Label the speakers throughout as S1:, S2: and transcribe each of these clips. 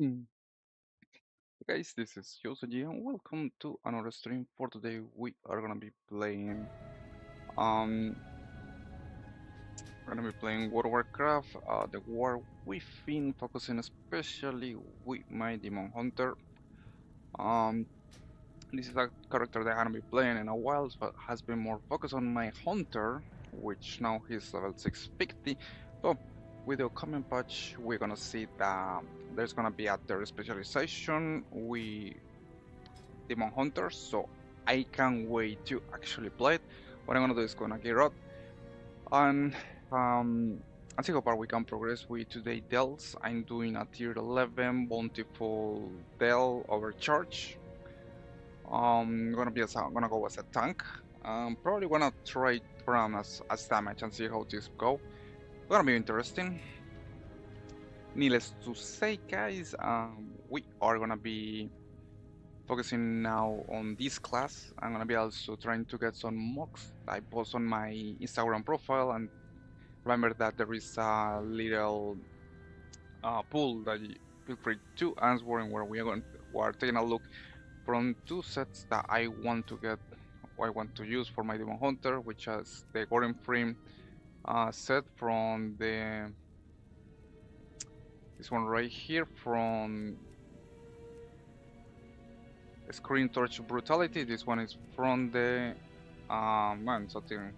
S1: Mm. Guys, this is Yosoji and welcome to another stream. For today we are gonna be playing um World of Warcraft, the war we've been focusing especially with my Demon Hunter. Um this is a character that I haven't been playing in a while, but has been more focused on my Hunter, which now he's level 650. So with the coming patch we're gonna see that there's gonna be a third specialization. We Demon Hunters, so I can't wait to actually play it. What I'm gonna do is gonna gear up and and see how far we can progress with today Dells. I'm doing a tier 11 bountiful Dell overcharge. Gonna go as a tank. Probably gonna try from as damage and see how this go. Gonna be interesting. Needless to say, guys, we are gonna be focusing now on this class. I'm gonna be also trying to get some mocks I post on my Instagram profile, and remember that there is a little pool that you feel free to answer, where we are taking a look from two sets that I want to get, or I want to use for my Demon Hunter, which is the Gordon Frame set from the this one right here from Screen Torch Brutality. This one is from the man something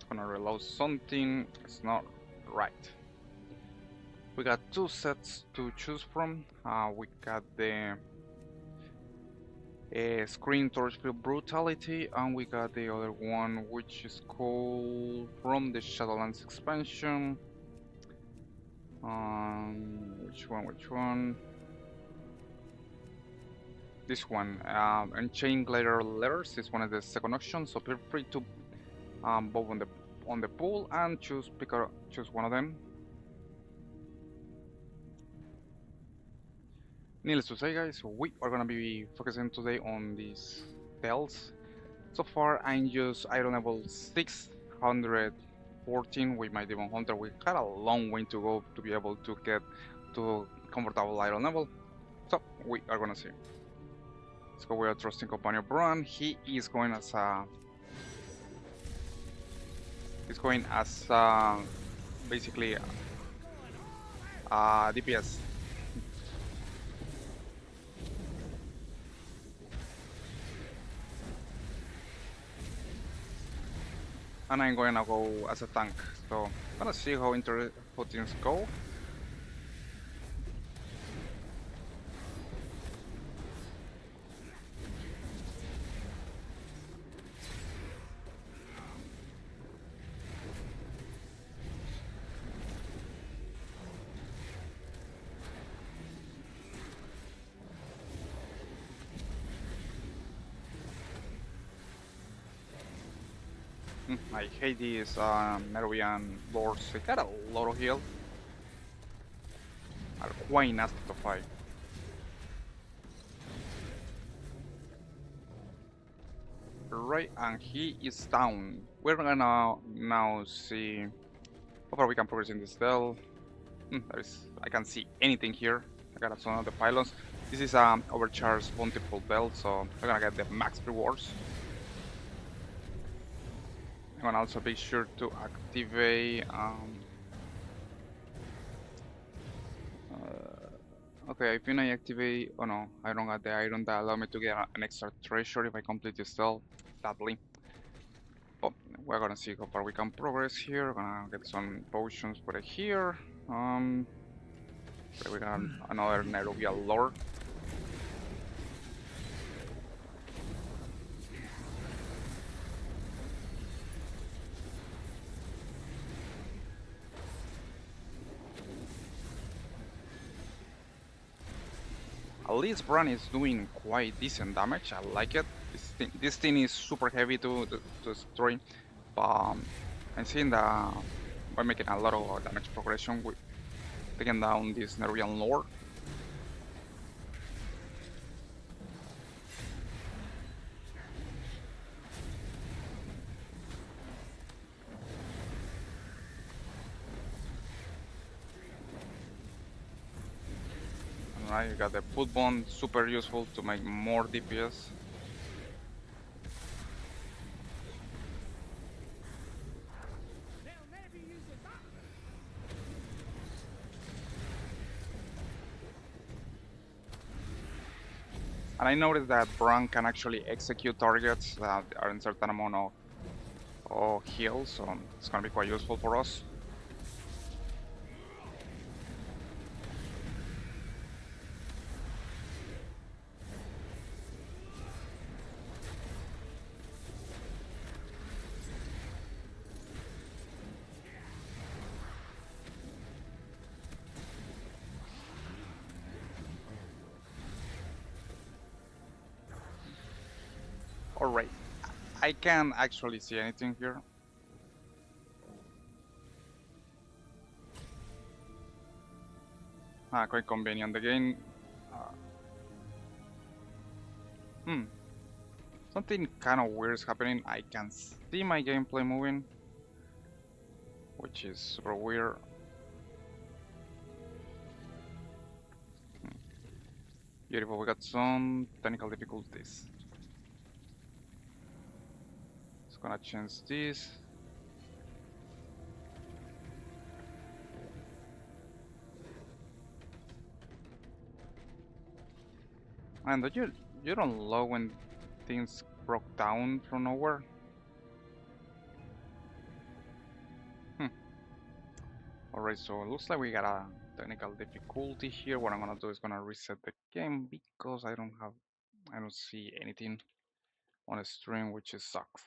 S1: gonna reload something. It's not right. We got two sets to choose from. We got the Screen Torchfield Brutality, and we got the other one, which is called from the Shadowlands expansion. Which one? Which one? This one. Unchained Glider Letters. This one is the second option, so feel free to vote on the pool and choose one of them. Needless to say, guys, we are gonna be focusing today on these tells. So far, I'm just iron level 614 with my Demon Hunter. We got a long way to go to be able to get to comfortable iron level. So we are gonna see. Let's go with our trusting companion Bran. He is going as a basically DPS. And I'm going to go as a tank. So I'm gonna see how things go. I hate these Merovian lords. They got a lot of heal. Are quite nasty to fight. Right, and he is down. We're gonna now see how far we can progress in this spell. I can't see anything here. I got some of the pylons. This is overcharged bountiful belt, so I'm gonna get the max rewards. I'm gonna also be sure to activate. Okay, I think I activate. Oh no, I don't got the iron that allow me to get an extra treasure if I complete this spell. Sadly. But we're gonna see how far we can progress here. Gonna get some potions for here. We got another Nairobi Lord. At least Bran is doing quite decent damage. I like it. This thing is super heavy to destroy, but I'm seeing that we're making a lot of damage progression with taking down this Nerian Lord. I got the foot bond, super useful to make more DPS. And I noticed that Bran can actually execute targets that are in certain amount of heal, so it's gonna be quite useful for us. Alright, I can't actually see anything here. Quite convenient. The game. Uh, hmm. Something kind of weird is happening. I can see my gameplay moving, which is super weird. Beautiful. We got some technical difficulties. Just gonna change this. And you don't love when things broke down from nowhere. Alright, so it looks like we got a technical difficulty here. What I'm gonna do is gonna reset the game because I don't see anything on the stream, which is sucks.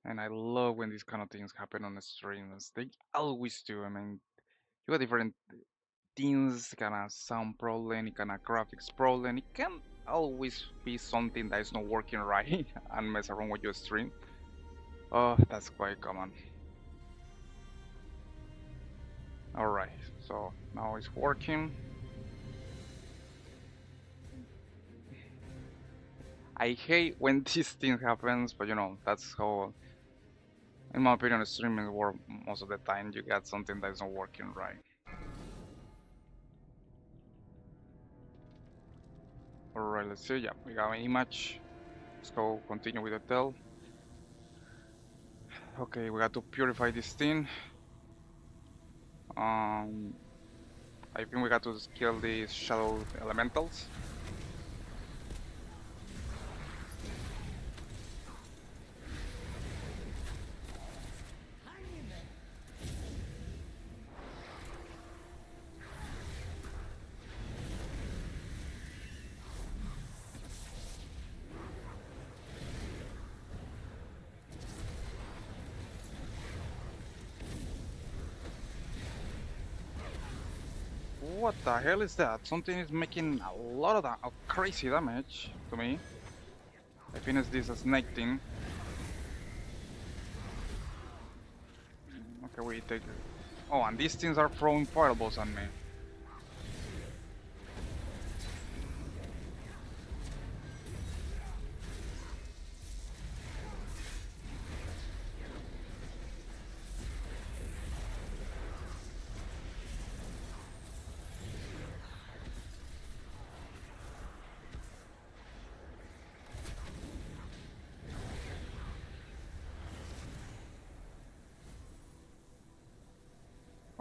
S1: And I love when these kind of things happen on the streams. They always do. I mean, you got different things, kinda sound problem, kinda graphics problem. It can always be something that is not working right and mess around with your stream. Oh, that's quite common. Alright, so now it's working. I hate when this thing happens, but you know, that's how, in my opinion, streaming work most of the time. You get something that is not working right. Alright, let's see. Yeah, we got an image. Let's go continue with the tell. Okay, we got to purify this thing. I think we got to kill these shadow elementals. What the hell is that? Something is making a lot of crazy damage to me. I think it's this snake thing. Okay, we take it. Oh, and these things are throwing fireballs at me.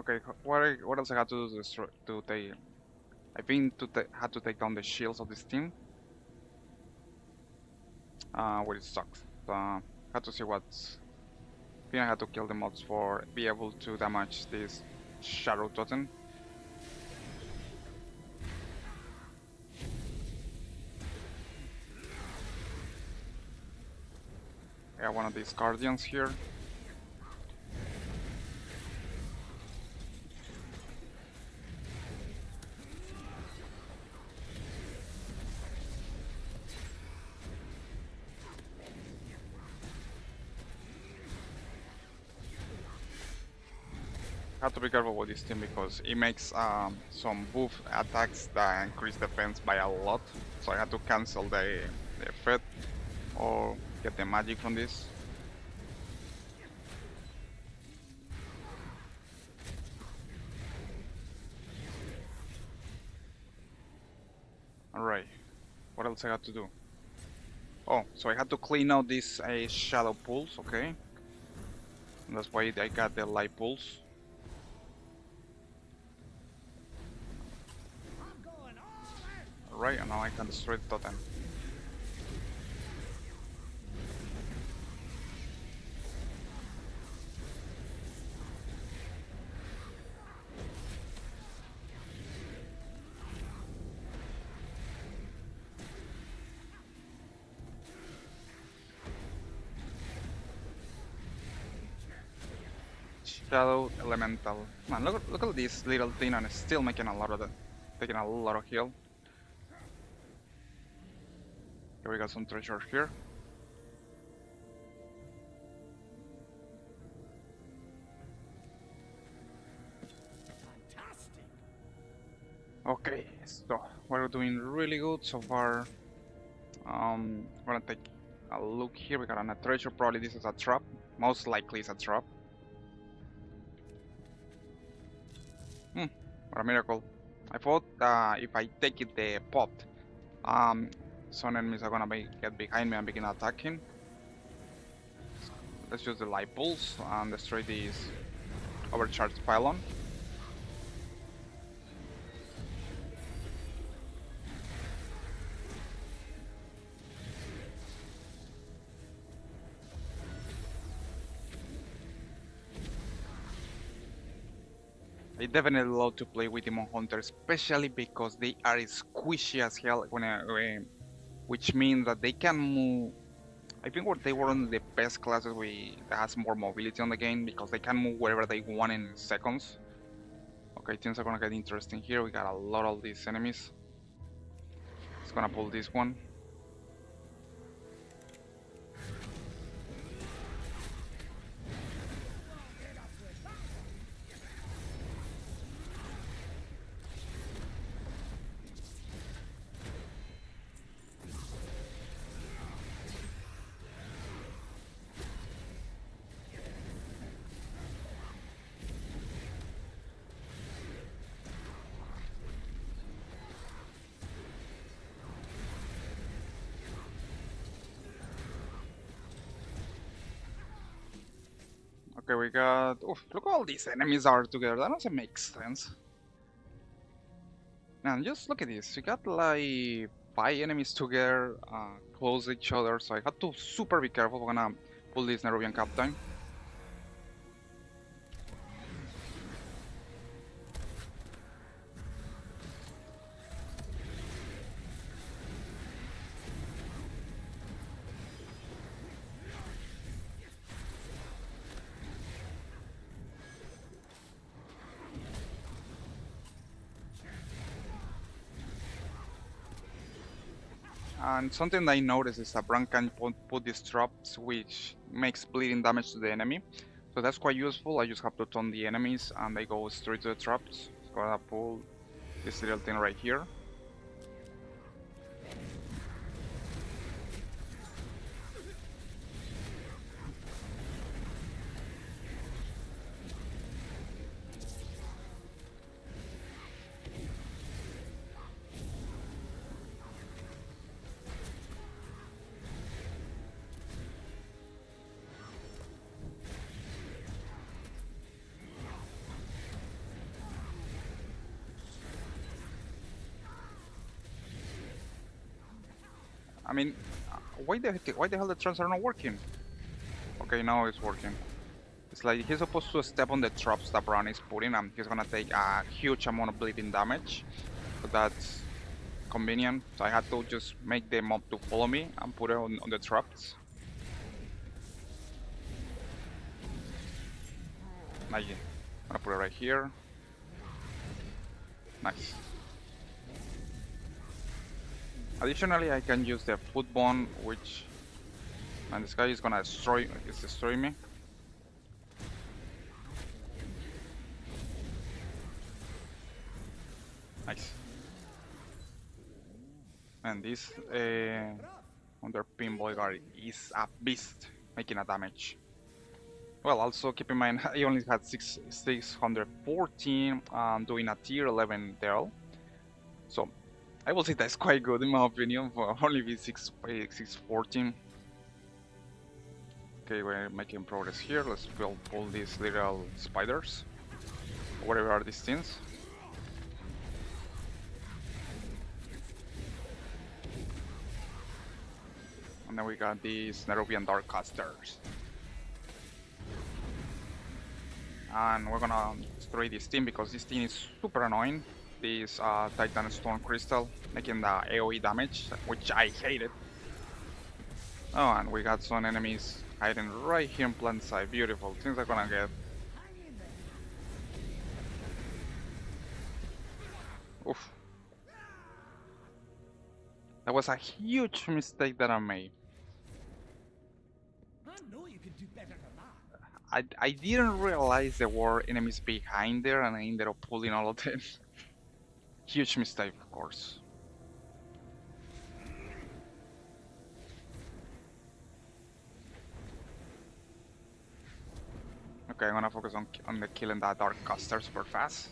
S1: Okay, what else I had to do to take? I think had to take down the shields of this team. Well, it sucks. Had to see what's. I think I had to kill the mods for be able to damage this shadow totem. I got one of these guardians here. Have to be careful with this team because it makes some buff attacks that increase defense by a lot. So I had to cancel the effect or get the magic from this. Alright, what else I got to do? Oh, so I had to clean out these shadow pools, okay. And that's why I got the light pools. Alright, and now I can destroy the totem. Shadow Elemental. Man, look at this little thing and it's still making a lot of taking a lot of heal. Here we got some treasure here. Okay, so we're doing really good so far. We're gonna take a look here. We got a treasure. Probably this is a trap. Most likely it's a trap. What a miracle. I thought if I take it the pot, um, some enemies are gonna get behind me and begin attacking. Let's use the light pulse and destroy this overcharged pylon. I definitely love to play with Demon Hunter, especially because they are squishy as hell, which means that they can move. I think they were one of the best classes that has more mobility on the game because they can move wherever they want in seconds. Okay, things are gonna get interesting here. We got a lot of these enemies. It's gonna pull this one. Okay, we got. Oof, look, all these enemies are together. That doesn't make sense. And just look at this. We got like 5 enemies together, close each other. So I had to super be careful when I pull this Nerubian Captain. And something I noticed is that Bran can put these traps which makes bleeding damage to the enemy. So that's quite useful. I just have to turn the enemies and they go straight to the traps. So I'm gonna pull this little thing right here. I mean, why the hell the traps are not working? Okay, now it's working. It's like he's supposed to step on the traps that Bran is putting and he's gonna take a huge amount of bleeding damage. So that's convenient. So I had to just make the mob to follow me and put it on the traps. Nice. I'm gonna put it right here. Nice. Additionally, I can use the foot bone, which, and this guy is gonna destroy me. Nice. And this under pinball guard is a beast, making a damage. Well, also keep in mind I only had 614 doing a tier 11 Daryl. So I will say that's quite good in my opinion for only be 614. Okay, we're making progress here. Let's pull these little spiders. Whatever are these things. And then we got these Nerubian Darkcasters. And we're gonna destroy this team because this team is super annoying. This Titan Storm Crystal making the AoE damage, which I hated. Oh, and we got some enemies hiding right here in plain sight. Beautiful. Things are gonna get. Oof. That was a huge mistake that I made.
S2: I know you could do better than that.
S1: I didn't realize there were enemies behind there and I ended up pulling all of them. Huge mistake, of course. Okay, I'm gonna focus on the killing that Dark Caster super fast.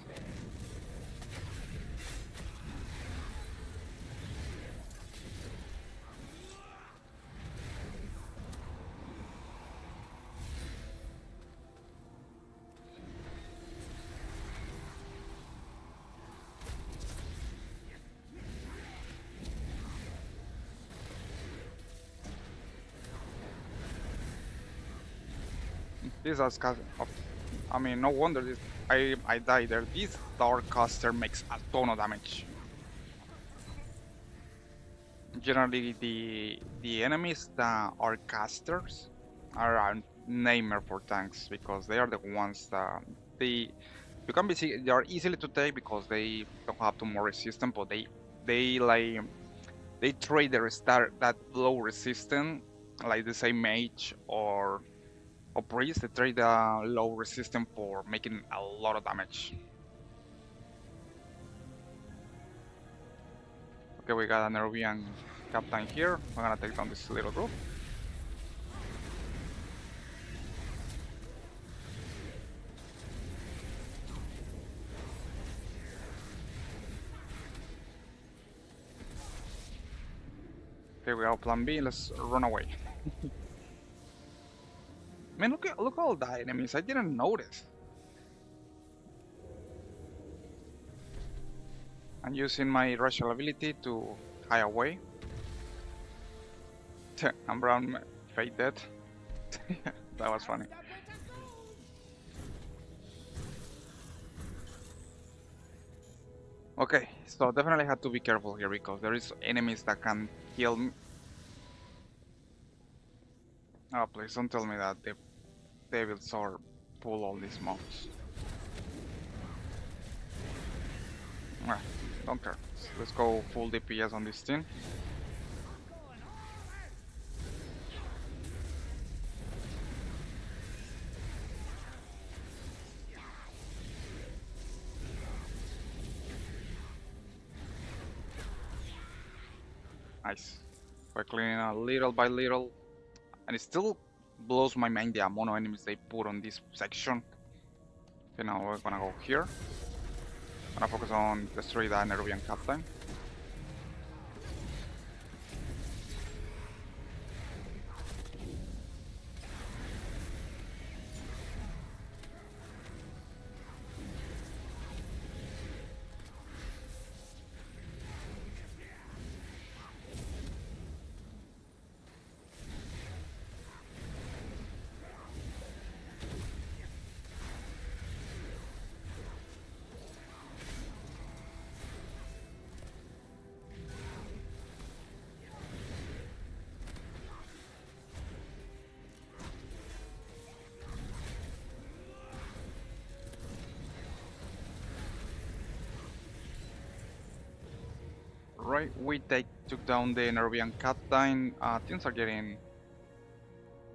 S1: This is I mean, no wonder this I died there. This Dark Caster makes a ton of damage. Generally, the enemies that are casters are a nightmare for tanks because they are the ones that you can be they are easily to take because they don't have too more resistance, but they like they trade their start that low resistance like the same mage or priest. They trade the low resistance for making a lot of damage. Okay, we got an Nerubian captain here. We're gonna take down this little group. Okay, we have plan B. Let's run away. Man, look at all the enemies. I didn't notice. I'm using my racial ability to hide away. I'm brown, fate dead. That was funny. Okay, so definitely have to be careful here because there is enemies that can kill me. Oh, please don't tell me that the Devil Sword pull all these mobs. Don't care. Let's go full DPS on this thing. Nice. We're cleaning out little by little. And it still blows my mind the amount of enemies they put on this section. Okay, now we're gonna go here. Gonna focus on destroy the Nerubian captain. Right, we took down the Nerubian captain. Things are getting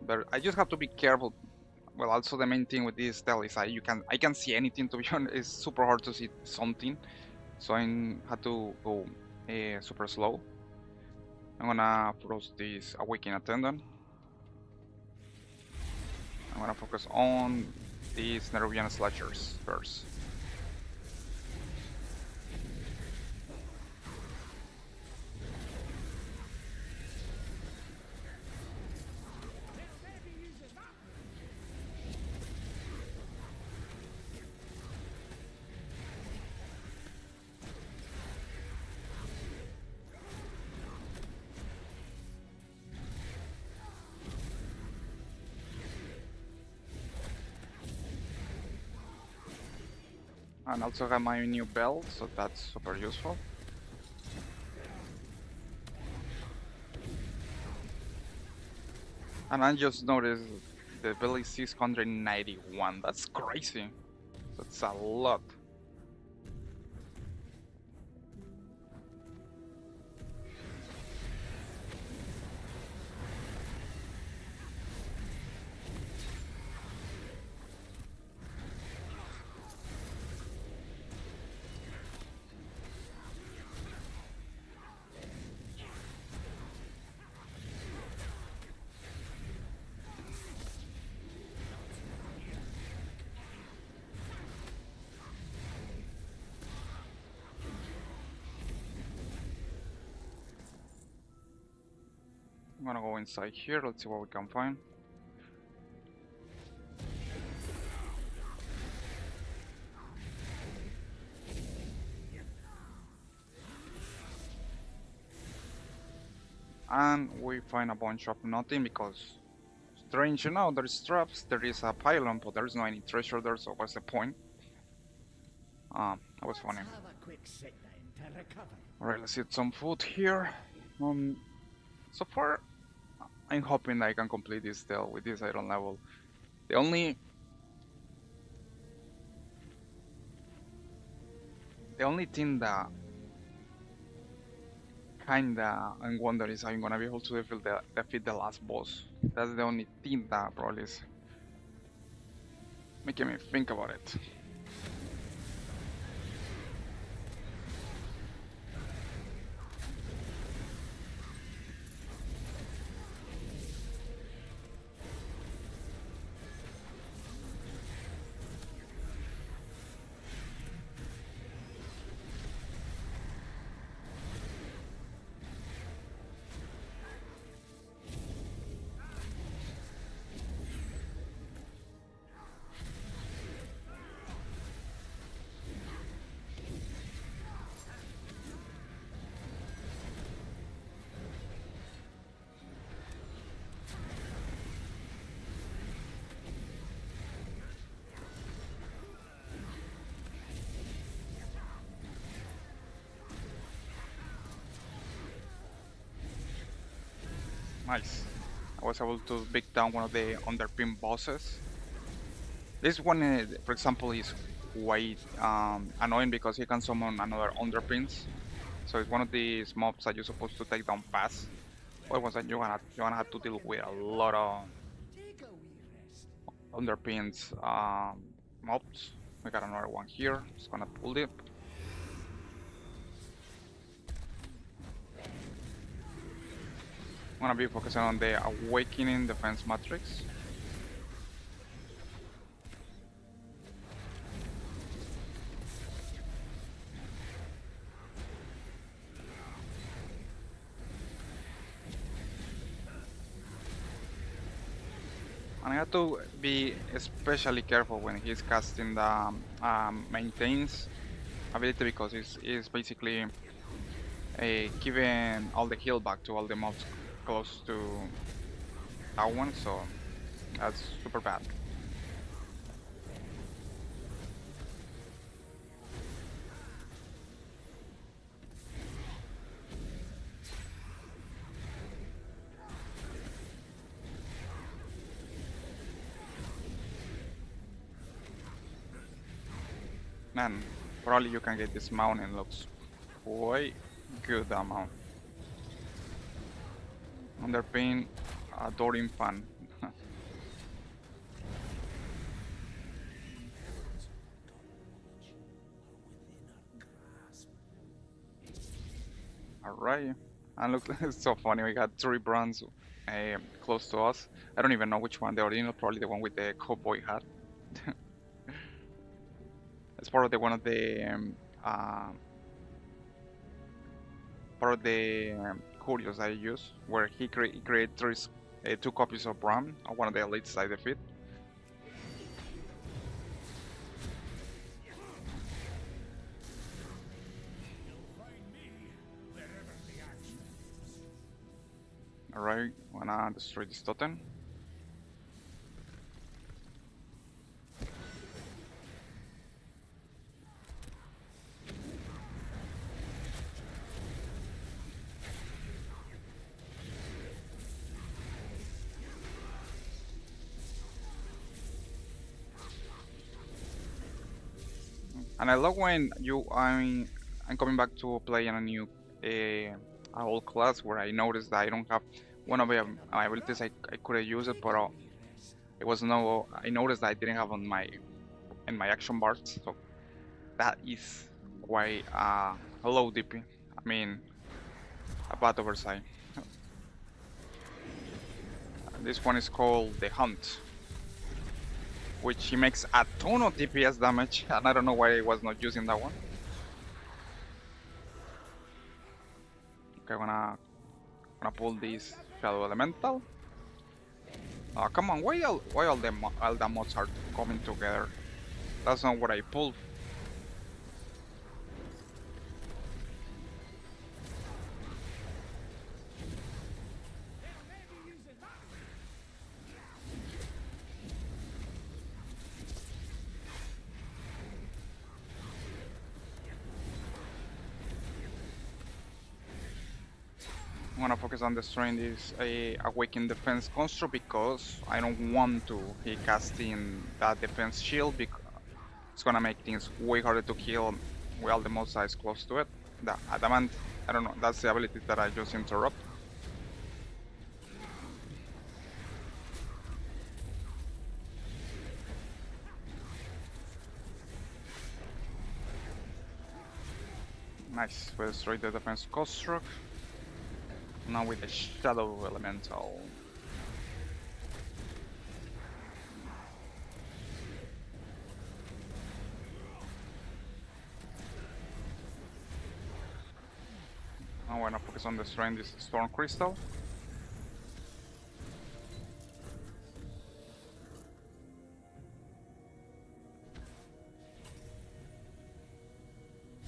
S1: better. I just have to be careful. Well, also the main thing with this stealth is I can see anything, to be honest. It's super hard to see something, so I had to go super slow. I'm gonna frost this awakening attendant. I'm gonna focus on these Nerubian slashers first. And also got my new belt, so that's super useful. And I just noticed the belt is 691. That's crazy. That's a lot. I'm gonna go inside here. Let's see what we can find. And we find a bunch of nothing because, strange enough, there's traps, there is a pylon, but there's no any treasure there, so what's the point? That was funny.
S2: Have a quick sit down to recover.
S1: Alright, let's eat some food here. So far, I'm hoping I can complete this still with this iron level. The only thing that kinda I'm wondering is I'm gonna be able to defeat the last boss. That's the only thing that probably is making me think about it. Nice. I was able to beat down one of the underpin bosses. This one, for example, is quite annoying because he can summon another underpins. So it's one of these mobs that you're supposed to take down fast. Otherwise, you're gonna have to deal with a lot of
S2: Take a wee rest.
S1: underpins mobs. We got another one here. Just gonna pull it. I'm gonna be focusing on the Awakening Defense Matrix. And I have to be especially careful when he's casting the maintains ability because it's basically giving all the heal back to all the mobs close to that one, so that's super bad. Man, probably you can get this mountain, looks quite good, that mount. Underpin, adoring fan. Alright, and look, it's so funny, we got three brands close to us. I don't even know which one, the original, probably the one with the cowboy hat. It's part of the one of the part of the curios I use, where he create two copies of Bram, one of the elites I defeat.
S2: You'll find me wherever the action is.
S1: Alright, wanna destroy this totem. And I love when I'm coming back to play in a new a old class where I noticed that I don't have one of my abilities. I could have used it, but it was no. I noticed that I didn't have on my in my action bars, so that is quite a low DP. I mean, a bad oversight. This one is called the Hunt, which he makes a ton of DPS damage, and I don't know why I was not using that one. Okay, gonna pull this Shadow Elemental. Come on, why all the mods are coming together? That's not what I pulled. I'm gonna focus on destroying this Awakened Defense Construct because I don't want to be casting that defense shield because it's gonna make things way harder to kill while the mob is close to it. The Adamant, I don't know, that's the ability that I just interrupt. Nice, we destroyed the defense construct. Now with the Shadow Elemental. I wanna focus on destroying this Storm Crystal.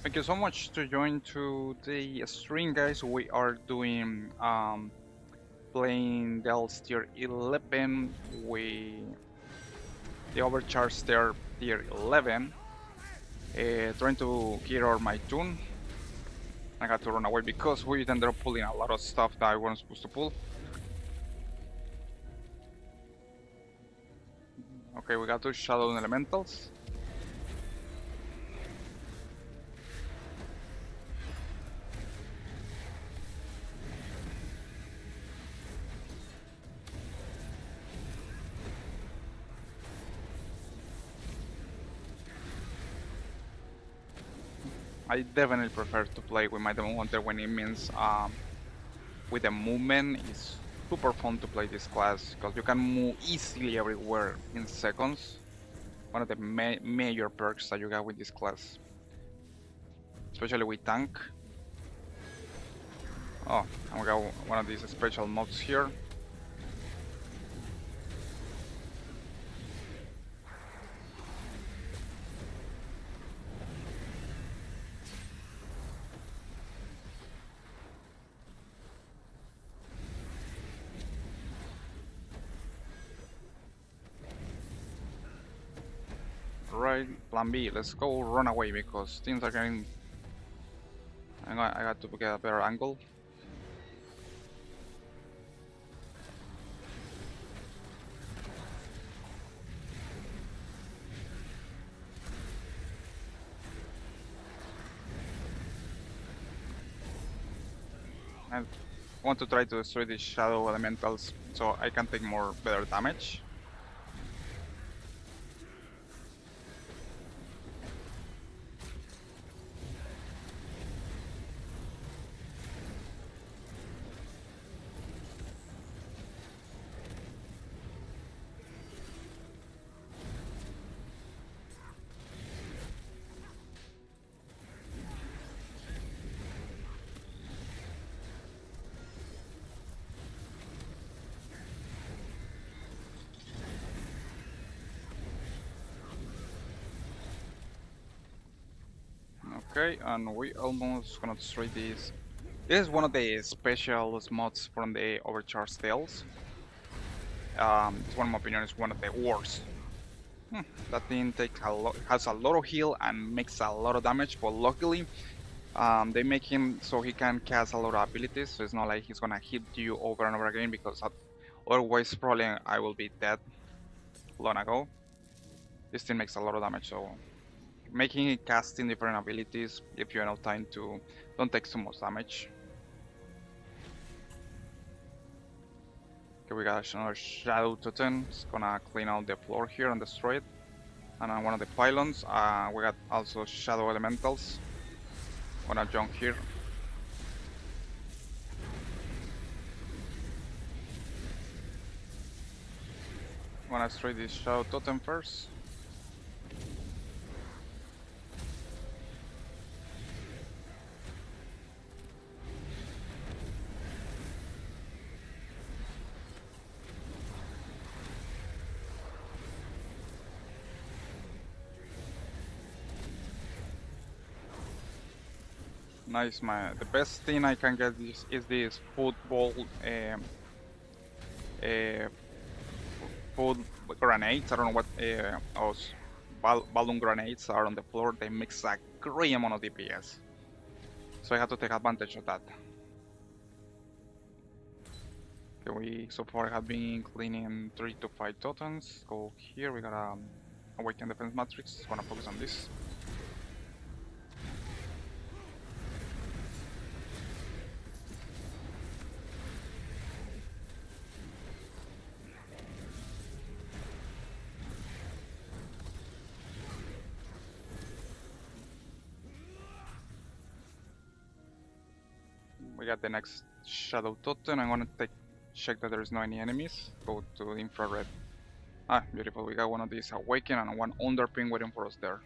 S1: Thank you so much to join to the stream, guys. We are doing playing Dell's tier 11. The overcharged tier 11. Trying to get out my tune. I had to run away because we ended up pulling a lot of stuff that I wasn't supposed to pull. Okay, we got two Shadow Elementals. I definitely prefer to play with my Demon Hunter when it means with the movement. It's super fun to play this class because you can move easily everywhere in seconds. One of the major perks that you got with this class, especially with tank. Oh, and we got one of these special mods here. Right, plan B, let's go run away because things are getting... I got to get a better angle. I want to try to destroy these Shadow Elementals so I can take more better damage. Okay, and we almost gonna destroy this. This is one of the special mods from the Overcharged Tales. This one, in my opinion, is one of the worst. That thing takes has a lot of heal and makes a lot of damage, but luckily they make him so he can cast a lot of abilities, so it's not like he's gonna hit you over and over again because otherwise probably I will be dead long ago. This thing makes a lot of damage, so making it casting different abilities if you have enough time to don't take too much damage. Okay, we got another Shadow Totem. It's gonna clean out the floor here and destroy it. And on one of the pylons, we got also Shadow Elementals. Gonna jump here. Gonna destroy this Shadow Totem first. Nice, man. The best thing I can get is this football uh, food grenades. I don't know what those balloon grenades are on the floor. They mix a great amount of DPS. So I have to take advantage of that. Okay, we so far have been cleaning 3 to 5 totems. Go here, we got Awaken Defense Matrix. Gonna focus on this. We got the next Shadow Totem. I'm gonna check that there's no any enemies. Go to infrared. Ah, beautiful. We got one of these Awaken and one Underpin waiting for us there.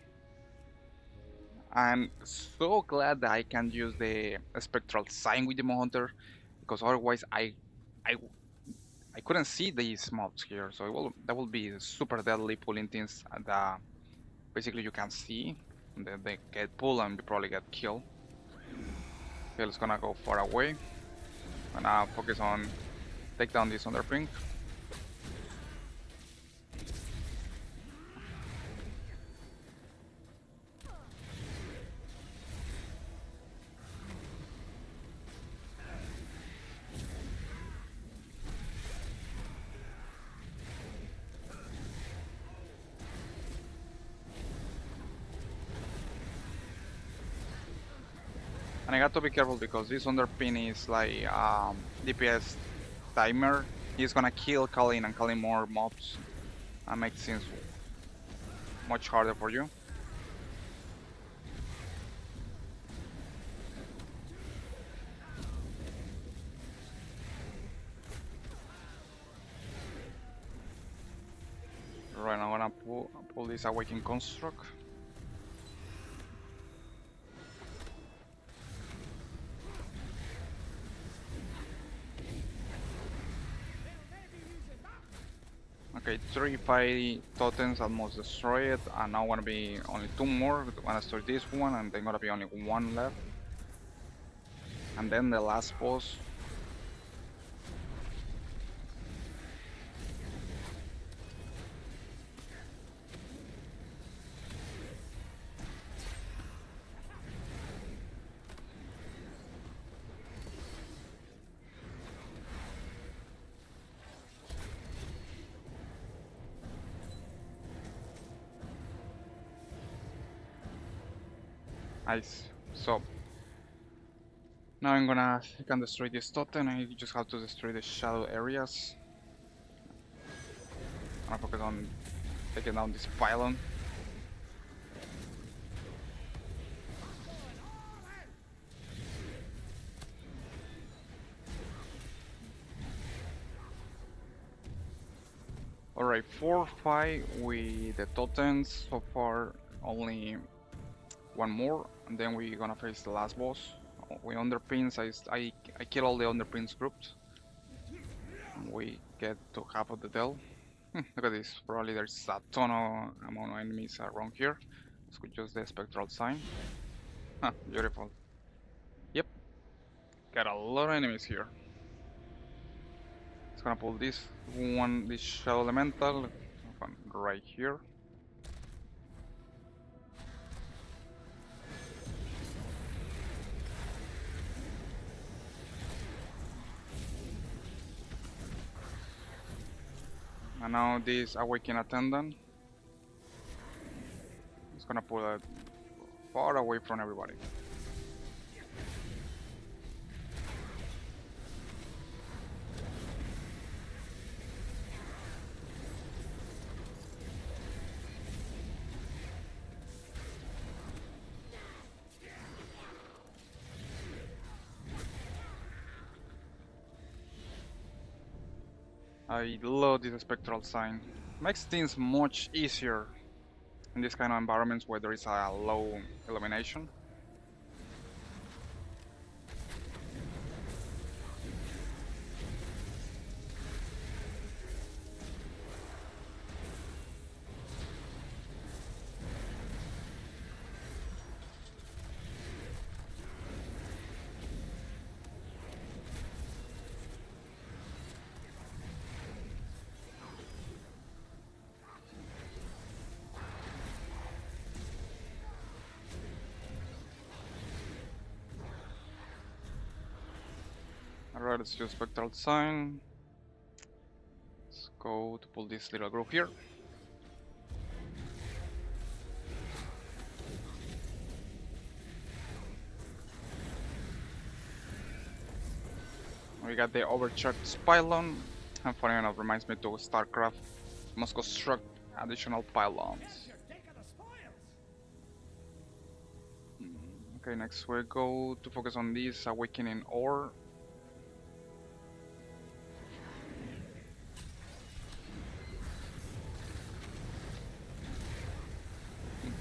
S1: I'm so glad that I can use the Spectral Sign with Demon Hunter, because otherwise I I couldn't see these mobs here, so that will be super deadly pulling things that basically you can see. They get pulled and you probably get killed. Okay, let's gonna go far away. Gonna focus on take down this Underpin. And I got to be careful because this Underpin is like DPS timer. He's gonna kill Kalin and killing more mobs and make things much harder for you. Right now I'm gonna pull this Awakening Construct. Okay, 3 5 totems almost destroyed, and now gonna be only 2 more. Gonna destroy this one, and then gonna be only 1 left. And then the last boss. Nice. So now I can destroy this totem. I just have to destroy the shadow areas. I'm gonna focus on taking down this pylon. Alright, 4 5 with the totems. So far, only 1 more, and then we're gonna face the last boss. We underpins. I kill all the underpins groups. We get to half of the deal. Look at this. Probably there's a ton of amount of enemies around here. Let's go use the spectral sign. Huh, beautiful. Yep, got a lot of enemies here. It's gonna pull this one, this shadow elemental, right here. And now this awakening attendant. It's gonna pull far away from everybody. I love this spectral sign. Makes things much easier in this kind of environments where there is a low illumination. Alright, let's do spectral sign. Let's go to pull this little group here. We got the overcharged pylon, and funny enough, reminds me to StarCraft. Must construct additional pylons. Okay, next we go to focus on this awakening ore.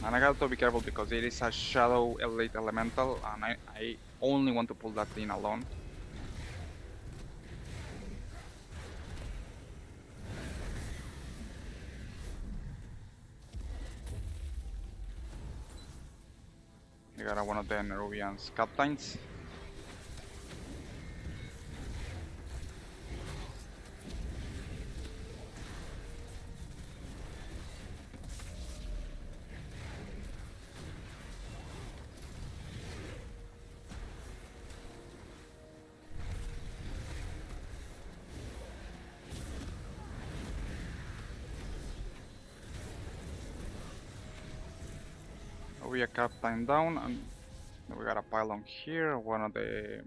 S1: And I got to be careful because it is a shadow elite elemental, and I only want to pull that thing alone. We got one of the Nerubian's captains. We a captain down, and we got a pylon here, one of the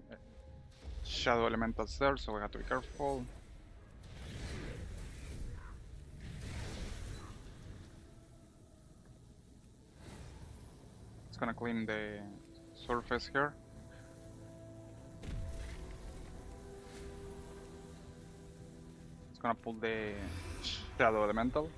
S1: shadow elementals there, so we have to be careful. It's gonna clean the surface here. It's gonna pull the shadow elemental.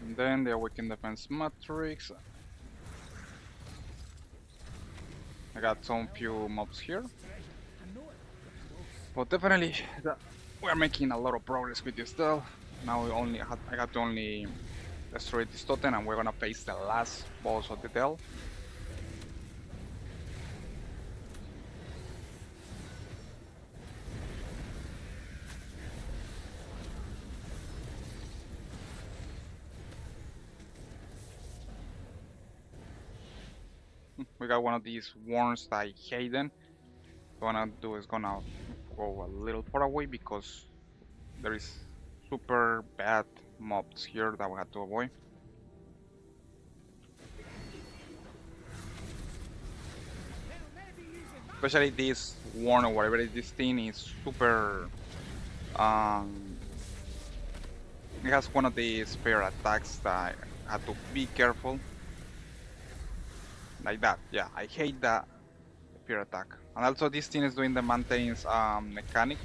S1: And then the Awakened Defense Matrix. I got some few mobs here. But definitely, we're making a lot of progress with this though. Now I got to only destroy this totem, and we're gonna face the last boss of the Dell. We got one of these warns that I hate them. What I'm gonna do is gonna go a little far away because there is super bad mobs here that we have to avoid. Especially this warn or whatever it is, this thing is super. Um, it has one of the spear attacks that I have to be careful. Like that, yeah, I hate that spear attack. And also this thing is doing the mountains mechanic.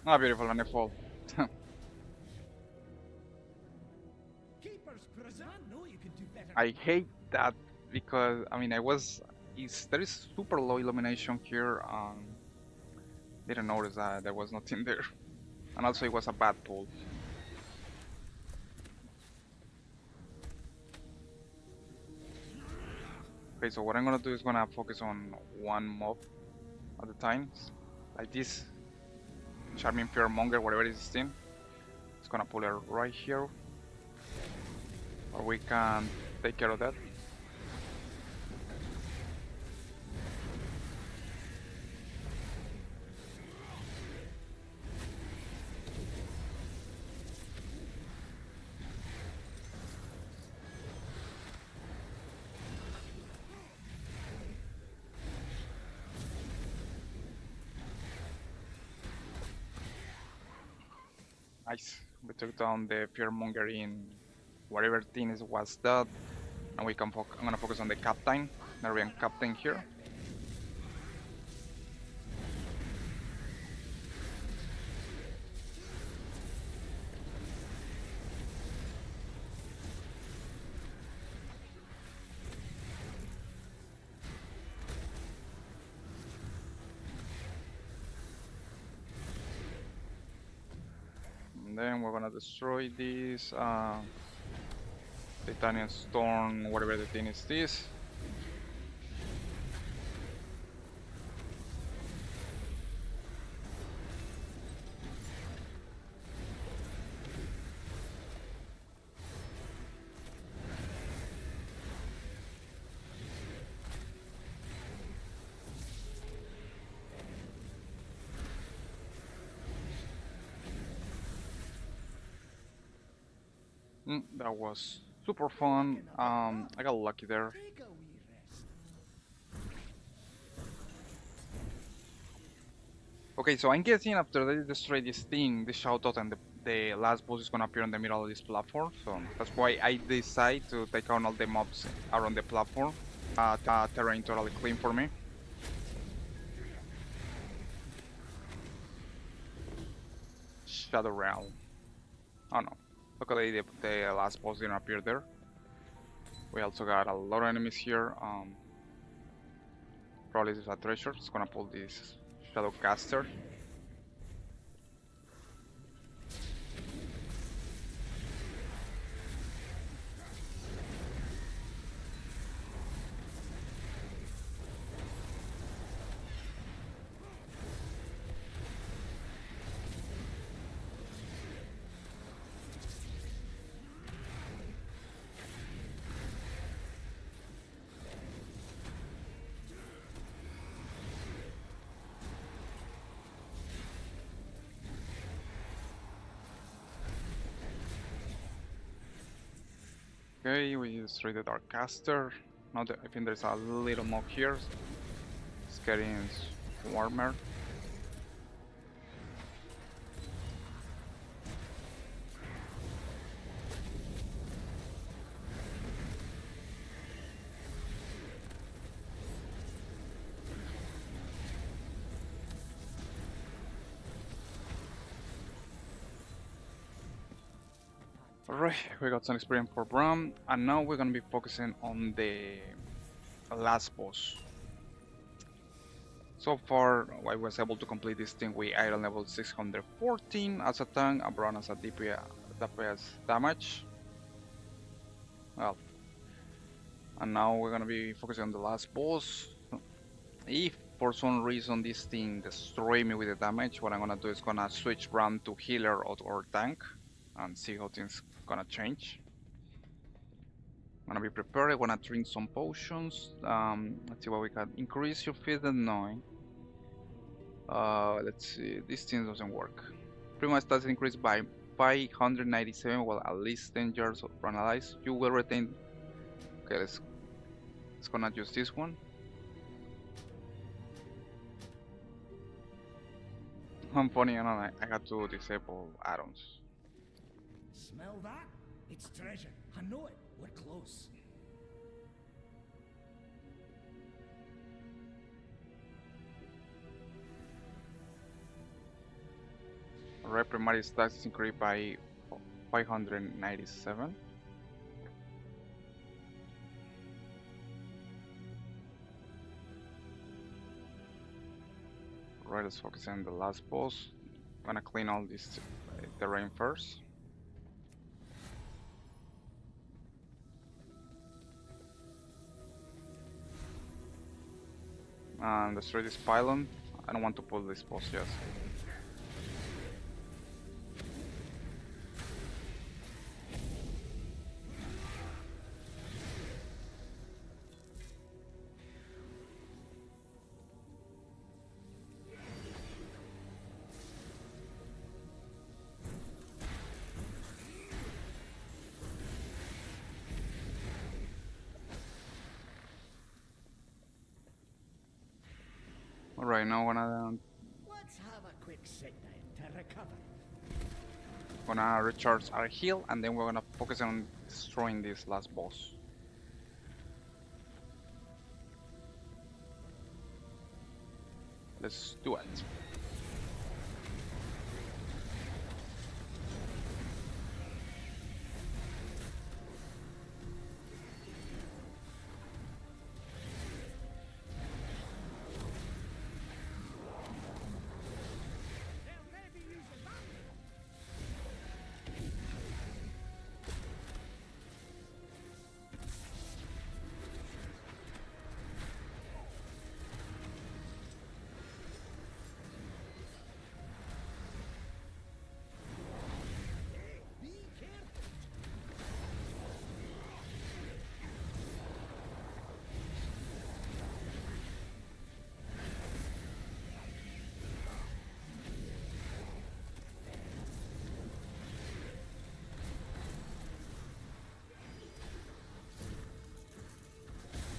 S1: Ah, beautiful, and I fall. I hate that because I mean there is super low illumination here. Didn't notice that there was nothing there. and also it was a bad pull. Okay, so what I'm gonna do is gonna focus on one mob at a time, like this Charming Fearmonger, whatever is this thing. It's gonna pull it right here, or we can take care of that. Nice. We took down the Fearmonger in whatever thing is was that, and we can. I'm gonna focus on the captain, Nervian captain here. And then we're gonna destroy this Titanium Storm, whatever the thing is this. That was super fun. I got lucky there.
S2: Take a wee rest.
S1: Okay, so I'm guessing after they destroy this thing, the shoutout and the last boss is gonna appear in the middle of this platform. So that's why I decide to take on all the mobs around the platform. Terrain totally clean for me. Shadow Realm. Oh no. Luckily the last boss didn't appear there. We also got a lot of enemies here. Probably this is a treasure. It's gonna pull this Shadow Caster. Okay, we destroyed the Dark Caster. Now I think there's a little mob here. It's getting warmer. Alright, we got some experience for Bram, and now we're gonna be focusing on the last boss. So far, I was able to complete this thing with iron level 614 as a tank, and Bram as a DPS damage. Well, and now we're gonna be focusing on the last boss. If for some reason this thing destroy me with the damage, what I'm gonna do is gonna switch Bram to healer or tank, and see how things gonna change. I'm gonna be prepared. I wanna drink some potions. Let's see what we can increase your fitness. No. Let's see. This thing doesn't work. Pretty much stats increase by 597. Well, at least 10 yards of analyze. You will retain. Okay, let's gonna use this one. I'm funny enough. I got to disable add-ons.
S2: Smell that? It's treasure. I know it. We're close.
S1: Alright, primary stats is increased by 597. Right, let's focus on the last boss. Gonna clean all this terrain first. And destroy this pylon. I don't want to pull this boss yet. Alright, now
S2: Let's have a quick sit down to recover.
S1: gonna recharge our heal, and then we're gonna focus on destroying this last boss. Let's do it.
S2: They'll maybe use a map. Be careful.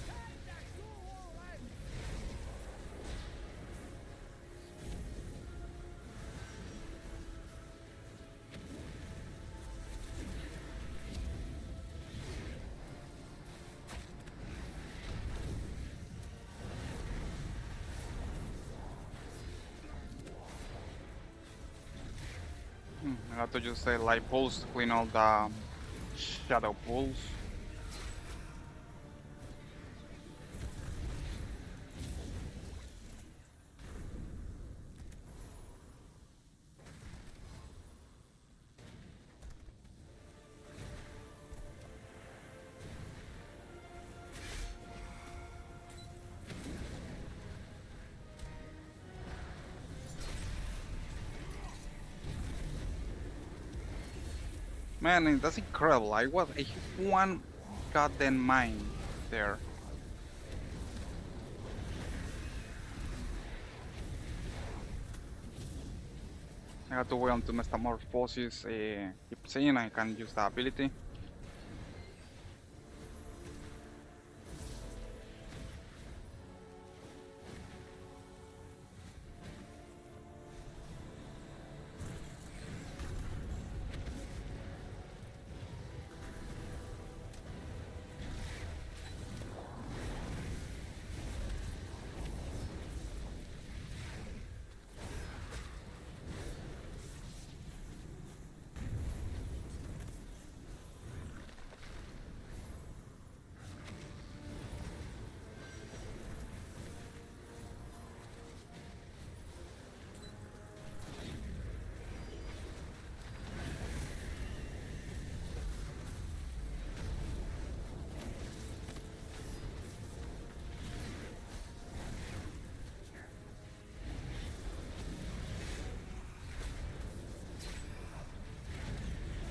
S2: Time to go all out.
S1: I have to just say light pulse to clean all the shadow pools. Man, that's incredible. I hit one goddamn mine there. I have to wait until Metamorphosis keeps in. I can use the ability.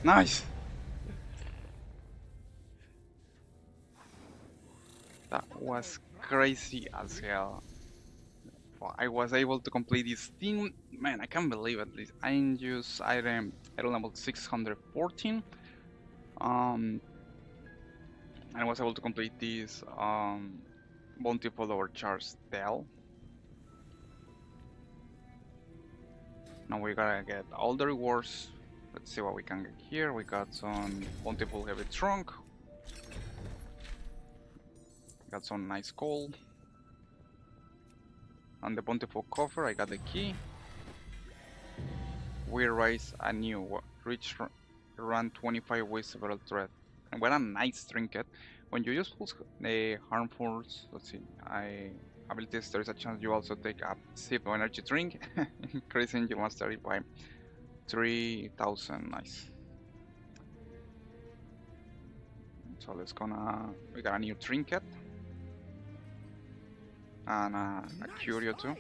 S1: Nice! That was crazy as hell. I was able to complete this thing. Man, I can't believe it. This I use item level 614. Um, and I was able to complete this bountiful overcharge Dell. Now we gotta get all the rewards. Let's see what we can get here. We got some bountiful heavy trunk. Got some nice gold. On the bountiful coffer, I got the key. We raise a new reach run 25 with several thread. And what a nice trinket. When you use the harmfuls, let's see, I abilities, there is a chance you also take a sip of energy drink, increasing your mastery by 3000. Nice. So we got a new trinket and a
S2: Nice
S1: curio too.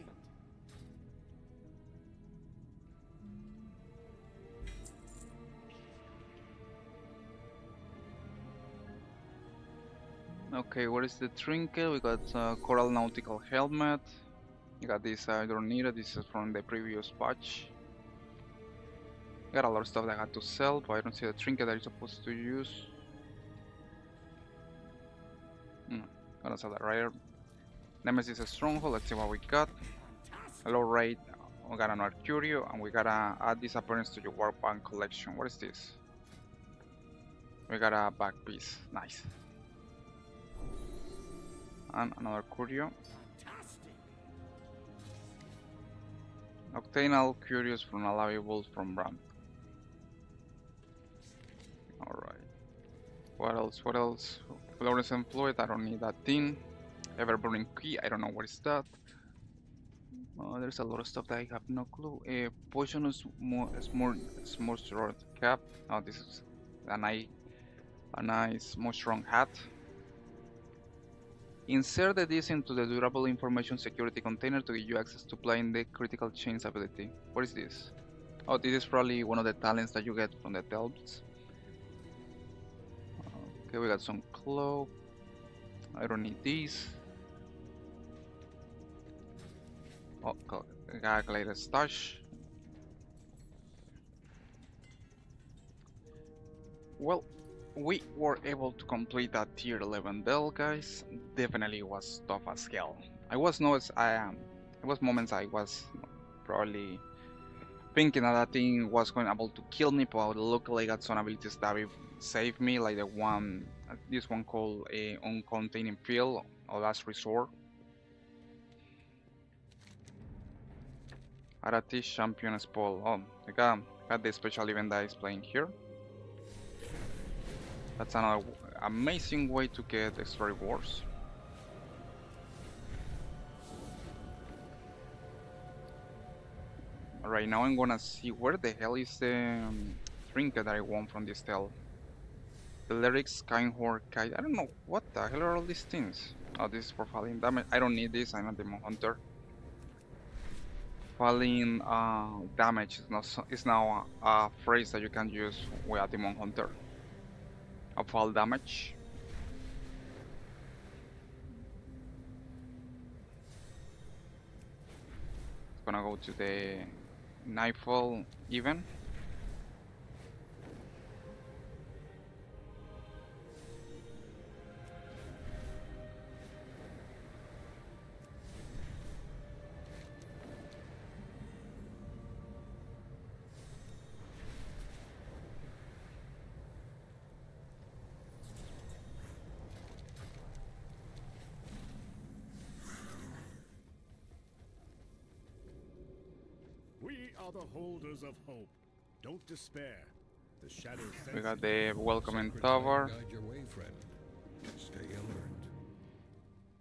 S2: find.
S1: Okay, what is the trinket? We got coral nautical helmet. You got this, I don't need it. This is from the previous patch. Got a lot of stuff that I had to sell, but I don't see the trinket that you're supposed to use. Gonna sell that right here. Nemesis Stronghold, let's see what we got.
S2: Fantastic.
S1: Low rate, we got an Curio, and we gotta add this appearance to your War Bank collection. What is this? We got a back piece, nice. And another Curio.
S2: Fantastic.
S1: Obtain all Curios from Allowable from Ram. Alright. What else? What else? Flores Employed, I don't need that thing. Ever-burning key, I don't know what is that. There's a lot of stuff that I have no clue. Poisonous more sword cap. Oh, this is a nice, more strong hat. Insert this into the durable information security container to give you access to applying the critical chains ability. What is this? Oh, this is probably one of the talents that you get from the Delves. Okay, we got some cloak. I don't need these. Oh, calculated stash. Well, we were able to complete that tier 11 bell, guys. Definitely was tough as hell. I was no, I am. There was moments I was probably thinking that thing was going able to kill me, but luckily I got some abilities that will save me, like the one, this one called a uncontaining field or last resort. Arati champion spoil. Oh, I got the special event that is playing here. That's another amazing way to get extra rewards. Right now I'm gonna see where the hell is the trinket that I won from this tale. The lyrics, Kindhor, Kite. I don't know what the hell are all these things. Oh, this is for falling damage. I don't need this. I'm a demon hunter. Falling damage is now a phrase that you can use with a demon hunter. A fall damage. Gonna go to the nightfall even.
S2: We are the holders of hope. Don't despair. The shadow
S1: We got
S2: senses
S1: the welcoming
S3: Sacred flame
S1: tower.
S3: guide your way, friend. Stay alert.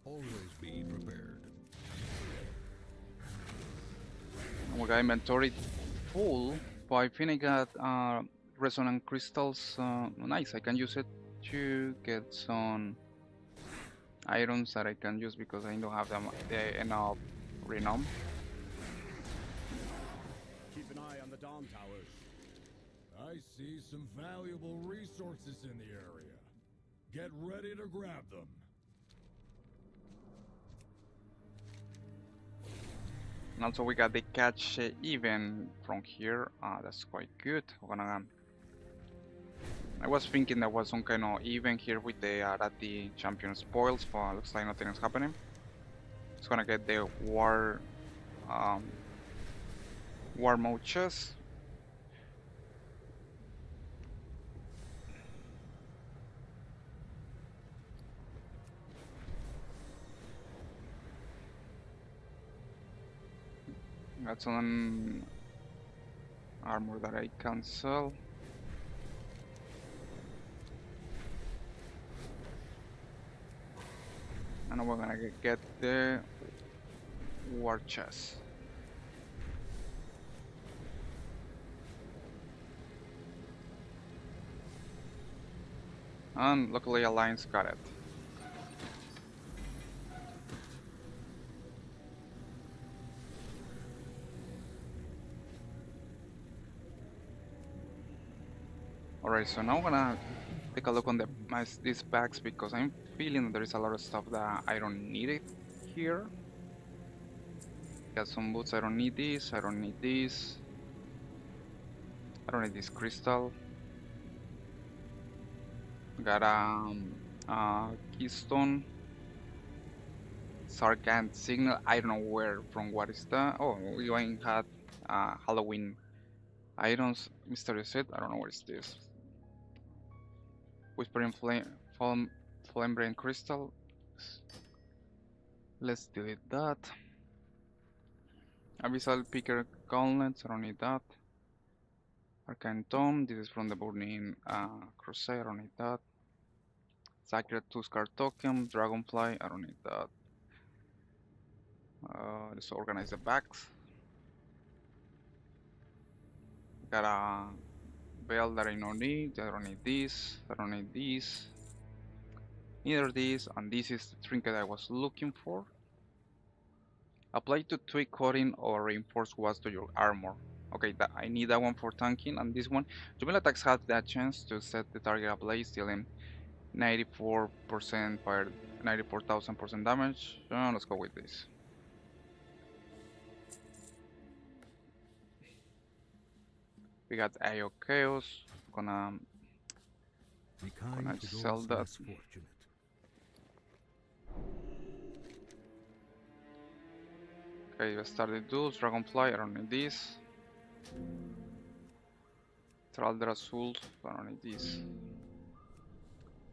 S3: Always be prepared.
S1: We got inventory full, but I think I got resonant crystals. Nice, I can use it to get some items that I can use because I don't have enough renown.
S2: keep an eye on the Dawn Towers.
S4: I see some valuable resources in the area. Get ready to grab them.
S1: And also we got the catch even from here. That's quite good. I was thinking there was some kind of event here with the Arati champion spoils, but looks like nothing is happening. It's gonna get the war mode chest. Got some armor that I can sell. And we're gonna get the war chest. And luckily Alliance got it. Alright, so now I'm gonna take a look on these packs because I'm feeling that there is a lot of stuff that I don't need it here. Got some boots, I don't need this, I don't need this. I don't need this crystal. Got keystone. Sargant signal, I don't know where, from what is that? Oh, we even had Halloween items, mysterious set, I don't know what is this. Whispering flame brain crystal. Let's delete that. Abyssal picker gauntlets, I don't need that. Arcane tome, this is from the burning crusade, I don't need that. Sacred Tuskar token, dragonfly, I don't need that. Let's organize the bags. Got a bell that I don't need, I don't need this, I don't need this. Neither this, and this is the trinket I was looking for. Apply to tweak coating or reinforce walls to your armor. Okay, I need that one for tanking, and this one, Jubilee attacks have that chance to set the target ablaze, dealing 94% fire, 94,000% damage. Let's go with this. We got AO Chaos. Gonna
S3: Be kind to
S1: sell
S3: those
S1: that.
S3: less fortunate.
S1: Okay, let's start the duels. Dragonfly, I don't need this. Traldra Azul, I don't need this.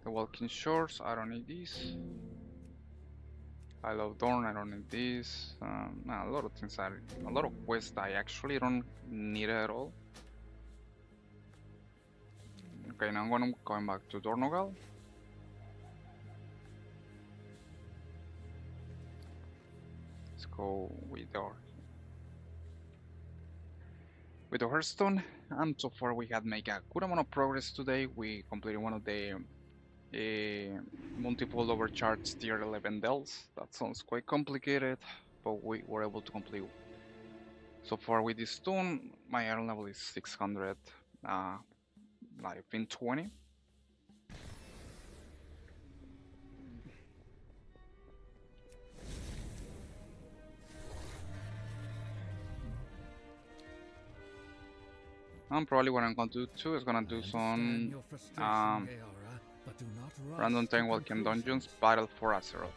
S1: The Walking Shores, I don't need this. I Love Dawn, I don't need this. A lot of things, a lot of quests I actually don't need at all. Okay, now I'm going back to Dornogal. Let's go with the Hearthstone, and so far we had made a good amount of progress today. We completed one of the multiple overcharged tier 11 dells. That sounds quite complicated, but we were able to complete. So far with this stone, my iron level is 600, life in 20. Probably what I'm going to do too is gonna do some random time walking dungeons, battle for Azeroth.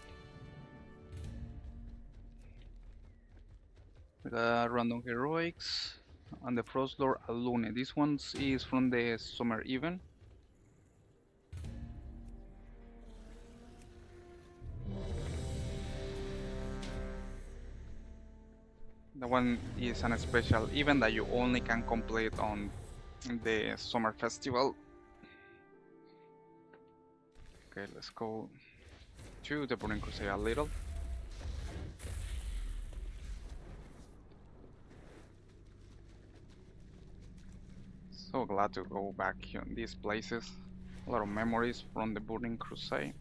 S1: We got random heroics and the Frost Lord Alune. This one is from the summer event. The one is an special event that you only can complete on the summer festival. Okay, let's go to the Burning Crusade a little. So glad to go back in these places. A lot of memories from the Burning Crusade.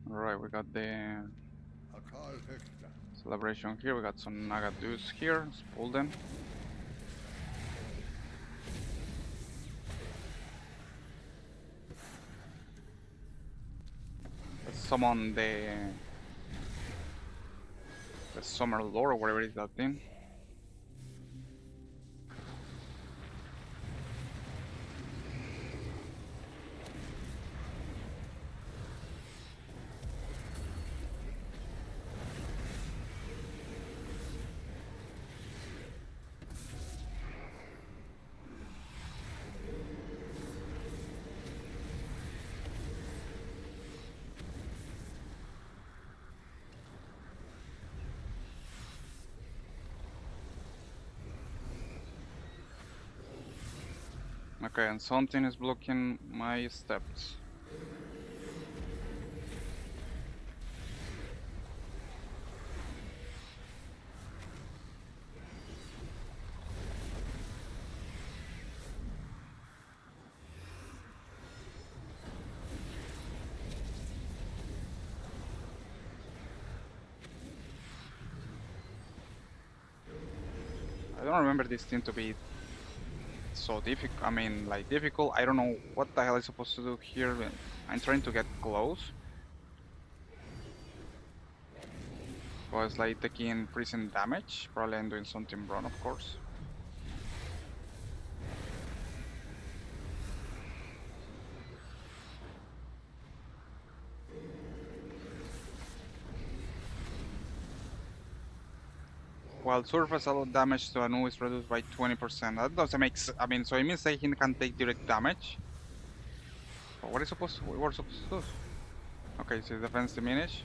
S1: Alright, we got the celebration here. We got some Nagadoos here. Let's pull them. Let's summon the Summer Lord or whatever is that thing. Okay, and something is blocking my steps. I don't remember this thing to be so difficult. I mean, like difficult. I don't know what the hell I'm supposed to do here. I'm trying to get close. But it's like taking prison damage. Probably I'm doing something wrong, of course. While surface allow damage to a new is reduced by 20%. That doesn't make sense. I mean, so it means that he can take direct damage. But what is supposed to, what we're supposed to do? Okay, so defense diminish.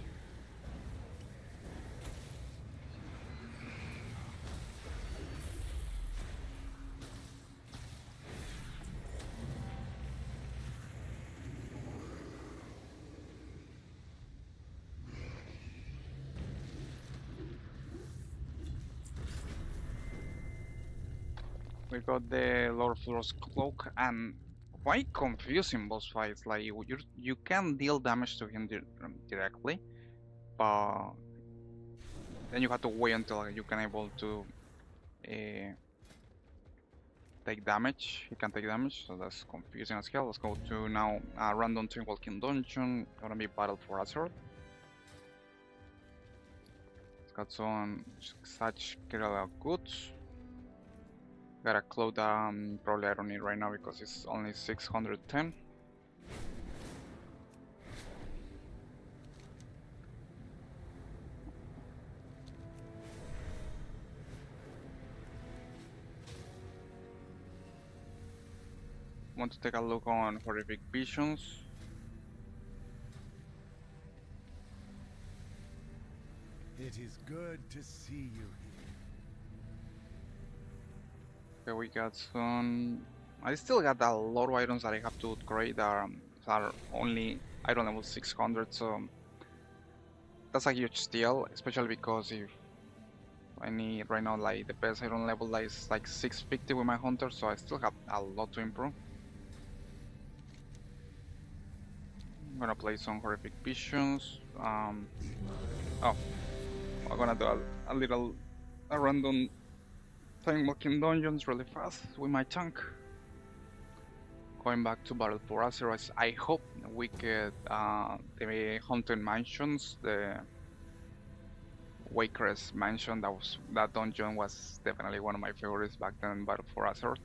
S1: We got the Lord Floor's cloak and quite confusing boss fights. Like you can deal damage to him directly, but then you have to wait until you can able to uh, take damage. He can take damage, so that's confusing as hell. Let's go to now a random twin walking dungeon. Gonna be battle for Azeroth. It's got some such Kerala goods. Got a cloth probably I don't need right now because it's only 610. Want to take a look on horrific visions.
S2: It is good to see you here.
S1: Okay, we got some. I still got a lot of items that I have to upgrade that are only item level 600, so that's a huge deal, especially because if I need right now like the best item level is like 650 with my hunter, so I still have a lot to improve. I'm gonna play some horrific visions. Oh, I'm gonna do a random time walking dungeons really fast with my tank. Going back to Battle for Azeroth, I hope we get the Haunted Mansions, the Waker's Mansion. That dungeon was definitely one of my favorites back then in Battle for Azeroth.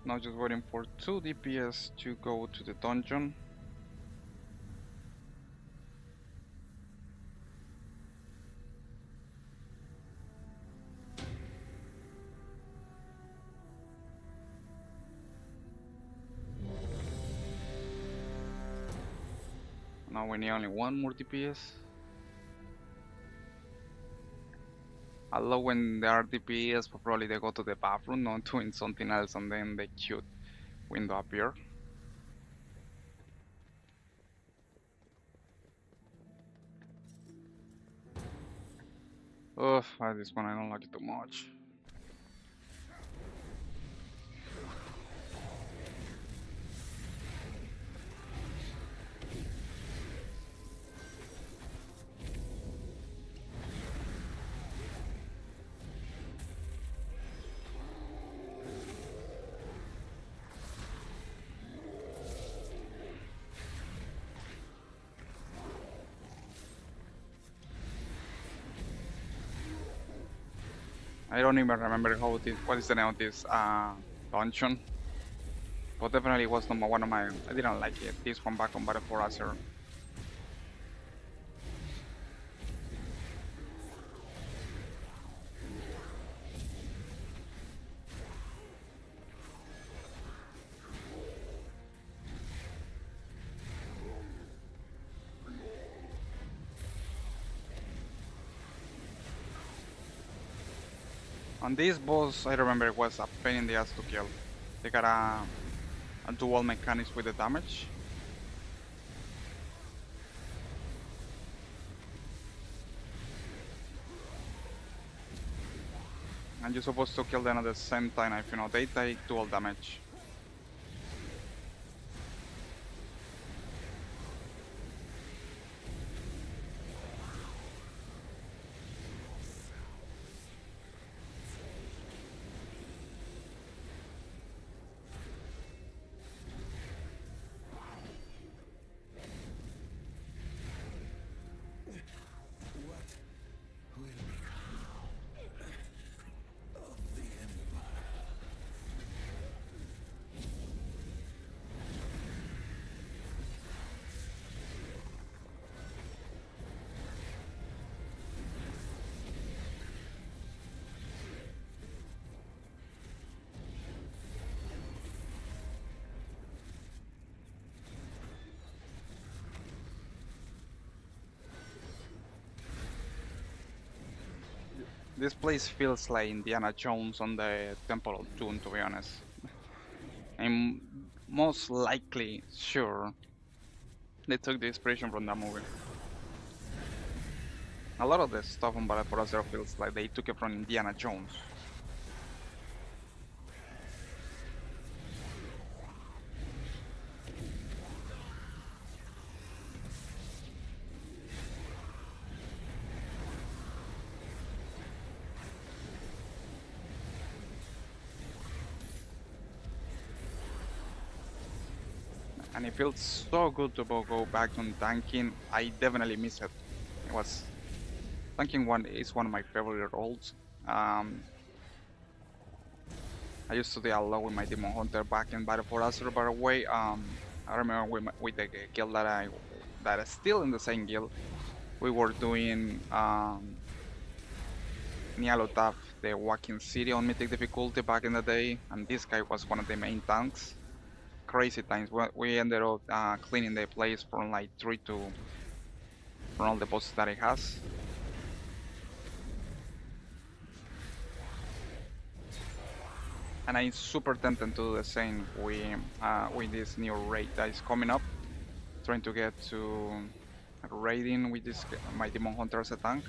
S1: Now just waiting for 2 DPS to go to the dungeon. Now we need only 1 more DPS. I love when there are DPS, but probably they go to the bathroom, not doing something else, and then the cute window appear. Ugh, at this point I don't like it too much. I don't even remember what is the name of this dungeon. But definitely was number one of my. I didn't like it. This one back on Battle for Azeroth. On this boss, I remember it was a pain in the ass to kill. They got a dual mechanics with the damage. And you're supposed to kill them at the same time if you know they take dual damage. This place feels like Indiana Jones on the Temple of Doom, to be honest. I'm most likely sure they took the inspiration from that movie. A lot of the stuff on Battle for Azeroth feels like they took it from Indiana Jones. And it feels so good to go back on tanking. I definitely miss it. It was tanking one is one of my favorite roles. I used to do a lot with my Demon Hunter back in Battle for Azeroth. By the way, I remember with the guild that is still in the same guild. We were doing Nyalotaf, the Walking City on Mythic difficulty back in the day, and this guy was one of the main tanks. Crazy times. We ended up cleaning the place from like 3 to from all the bosses that it has. And I'm super tempted to do the same with this new raid that is coming up. Trying to get to raiding with this my Demon Hunter as a tank.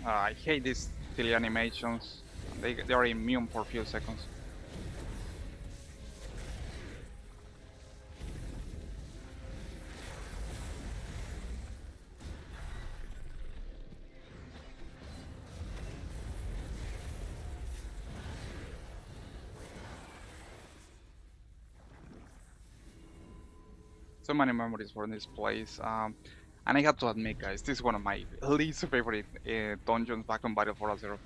S1: I hate these silly animations. They are immune for a few seconds. So many memories from this place. And I have to admit, guys, this is one of my least favorite dungeons back on Battle for Azeroth.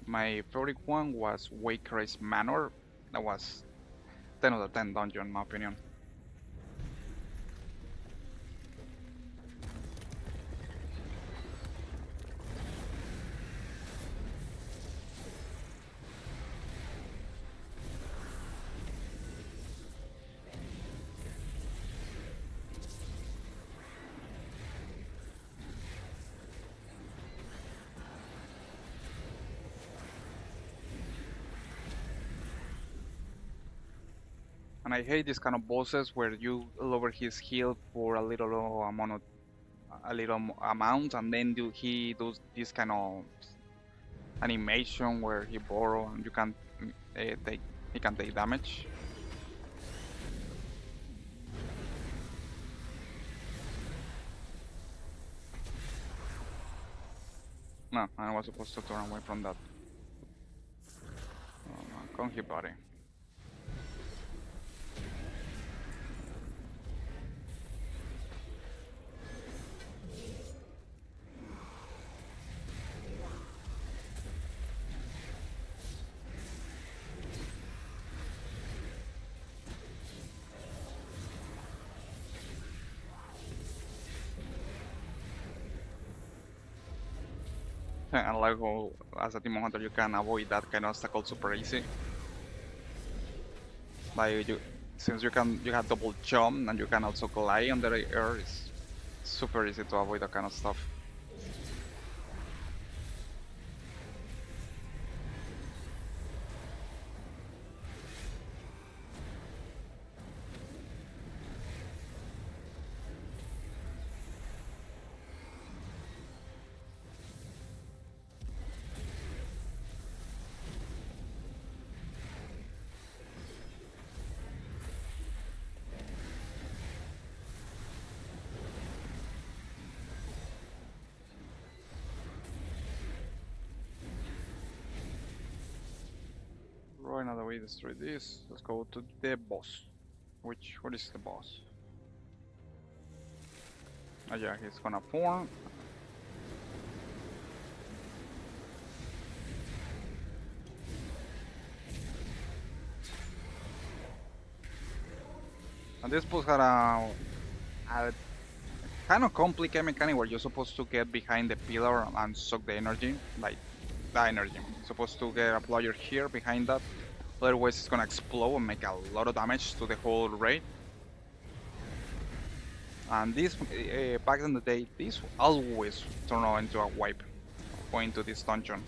S1: My favorite one was Waker's Manor. That was 10 out of 10 dungeon, in my opinion. And I hate this kind of bosses where you lower his health for a little amount, and then he does this kind of animation where he borrow and you can take he can take damage. No, I was supposed to turn away from that. Oh, man, come here, buddy. And like how, as a Demon Hunter, you can avoid that kind of obstacle super easy. Like you, since you have double jump and you can also glide under the air, it's super easy to avoid that kind of stuff. Right now that we destroy this, let's go to the boss. What is the boss? Oh yeah, he's gonna form. And this boss had a kind of complicated mechanic where you're supposed to get behind the pillar and suck the energy, like the energy. You're supposed to get a player here behind that, otherwise it's gonna explode and make a lot of damage to the whole raid. And this, back in the day, this always turned out into a wipe going to this dungeon.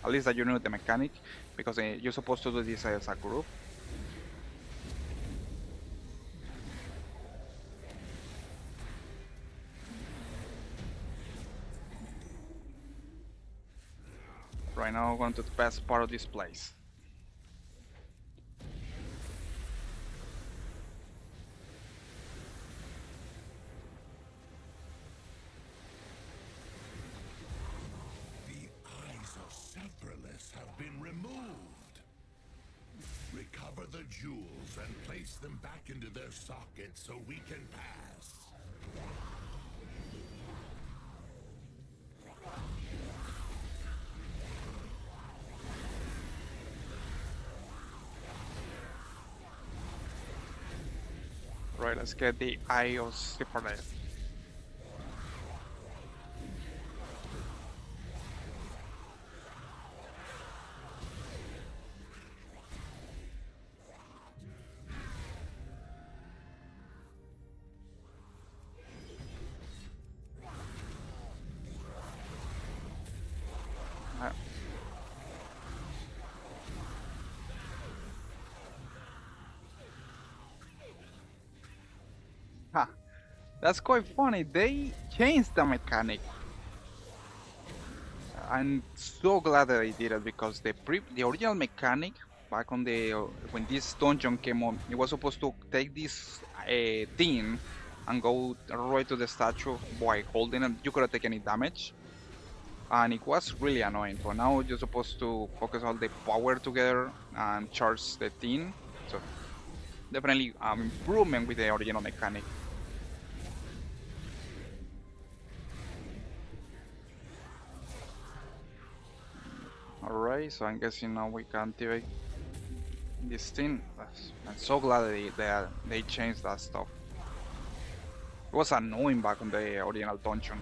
S1: At least that you know the mechanic, because you're supposed to do this as a group. Right now, going to the best part of this place.
S2: The eyes of Sephiroth have been removed. Recover the jewels and place them back into their sockets so we can pass.
S1: Right, let's get the Eye of Sephiroth. Ha, that's quite funny. They changed the mechanic. I'm so glad that they did it because the original mechanic back on the when this dungeon came on, it was supposed to take this thing and go right to the statue by holding it. You couldn't take any damage, and it was really annoying. But now you're supposed to focus all the power together and charge the thing. So definitely improvement with the original mechanic. Alright, so I'm guessing now we can activate this thing. I'm so glad they changed that stuff. It was annoying back on the original dungeon.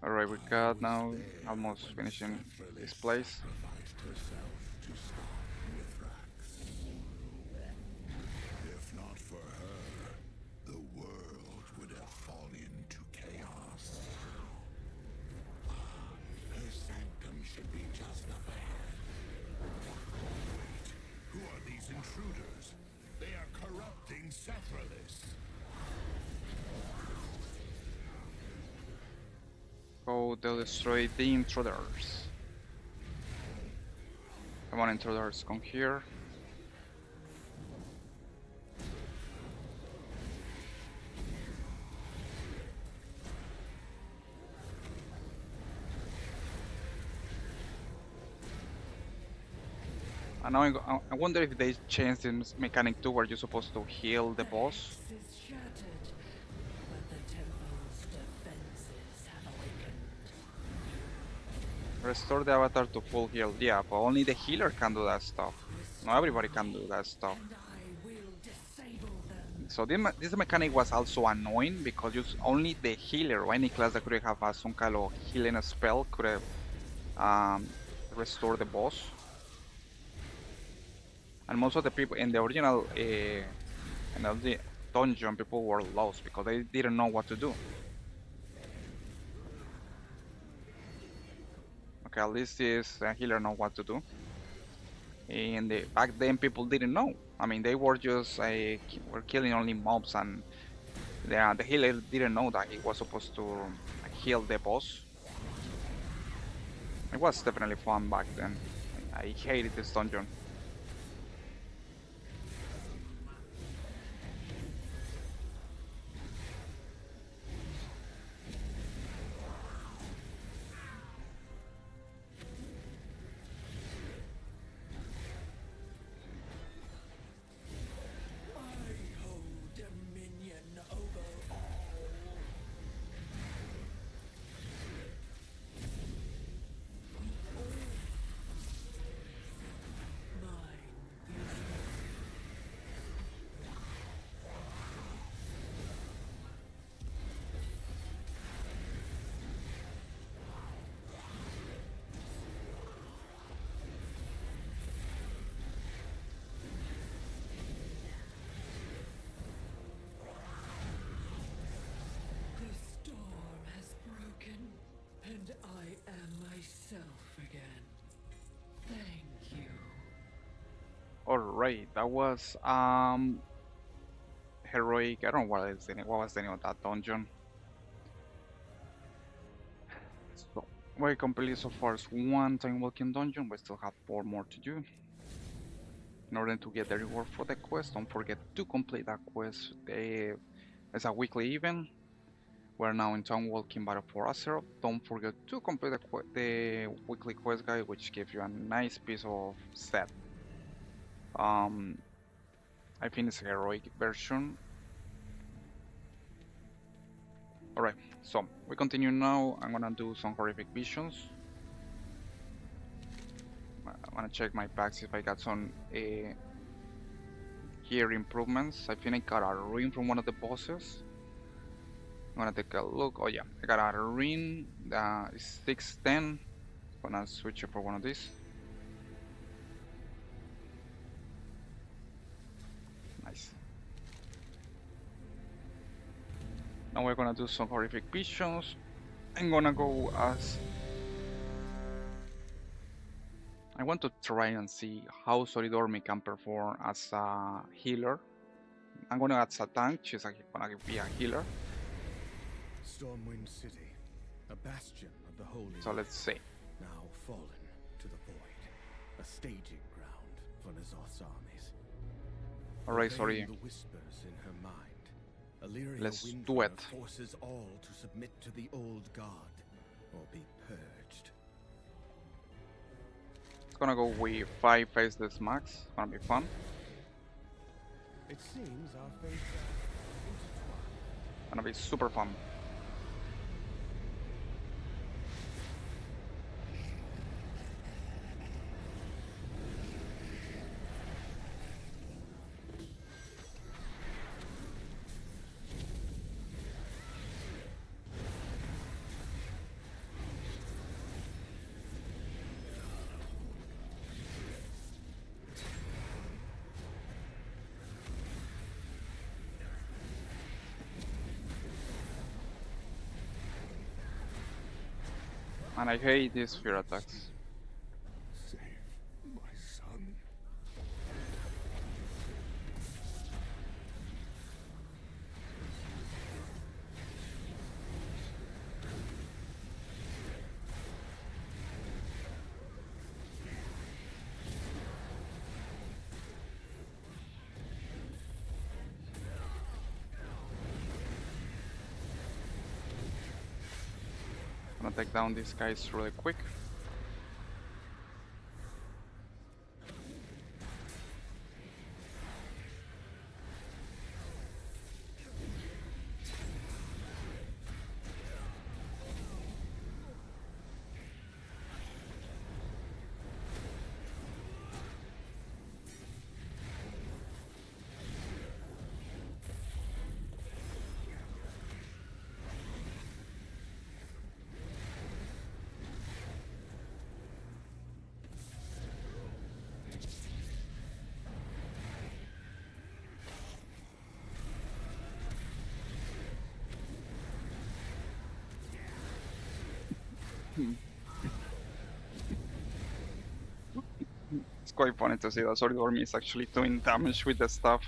S1: Alright, we got now almost finishing this place.
S2: Sacrificed herself to start Mithrax. If not for her, the world would have fallen into chaos. Her sanctum should be just up ahead. Wait, who are these intruders? They are corrupting Sephiroth.
S1: Go, they'll destroy the intruders. Come on, intruders, come here. And now I wonder if they changed this mechanic too, where you're supposed to heal the boss.
S5: Is shattered, but the temple's defenses have awakened.
S1: Restore the avatar to full heal. Yeah, but only the healer can do that stuff. Not everybody can do that stuff.
S5: And I will disable them.
S1: So this mechanic was also annoying because just only the healer or any class that could have some kind of healing spell could have restore the boss. And most of the people in the original the dungeon, people were lost because they didn't know what to do. Okay, at least this healer know what to do. And back then, people didn't know. I mean, they were just were killing only mobs, and the healer didn't know that he was supposed to heal the boss. It was definitely fun back then. I hated this dungeon.
S5: I hold dominion over all. Mine is the storm has broken, and I am myself again. Thank you.
S1: Alright, that was heroic. I don't know what was the name of that dungeon. So we completed so far as one time walking dungeon. We still have 4 more to do. In order to get the reward for the quest, don't forget to complete that quest. It's a weekly event. We're now in town walking battle for Azeroth. Don't forget to complete the weekly quest guide, which gives you a nice piece of set. I think it's a heroic version. Alright, so we continue now. I'm gonna do some horrific visions. I wanna check my packs if I got some gear improvements. I think I got a ring from one of the bosses. I'm gonna take a look. Oh yeah, I got a ring that is 610. Gonna switch it for one of these. Nice. Now we're gonna do some horrific visions. I'm gonna go as... I want to try and see how Solidormi can perform as a healer. I'm gonna add a tank, she's gonna be a healer.
S3: Stormwind City, a bastion of the Holy
S1: So let's see.
S3: now fallen to the void, a staging ground for N'Zoth's armies.
S1: Alright,
S3: Obeying
S1: sorry.
S3: the whispers in her mind, Illyria
S1: Let's do
S3: Windrunner
S1: it.
S3: forces all to submit to the old god or be purged.
S1: It's gonna go with 5 faceless max. It's gonna be fun.
S3: It seems our fates are intertwined.
S1: Gonna be super fun. And I hate these fear attacks.
S2: Save my son.
S1: Gonna take down these guys really quick. Hmm. It's quite funny to see that Sorigormi is actually doing damage with the stuff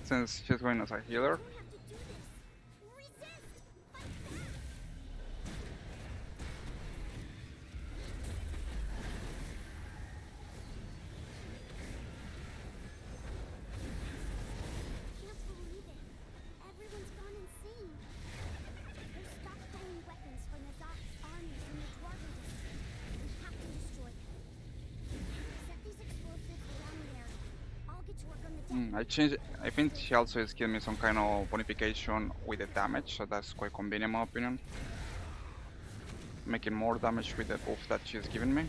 S1: since she's going as a healer.
S6: Can't believe it. Everyone's gone insane. They're stockpiling weapons for Nazak's armies in the Dwarven district. We have to destroy them. Set these explosives around the area. I'll get to work on the
S1: I changed. I think she also is giving me some kind of bonification with the damage, so that's quite convenient in my opinion. Making more damage with the buff that she's giving me.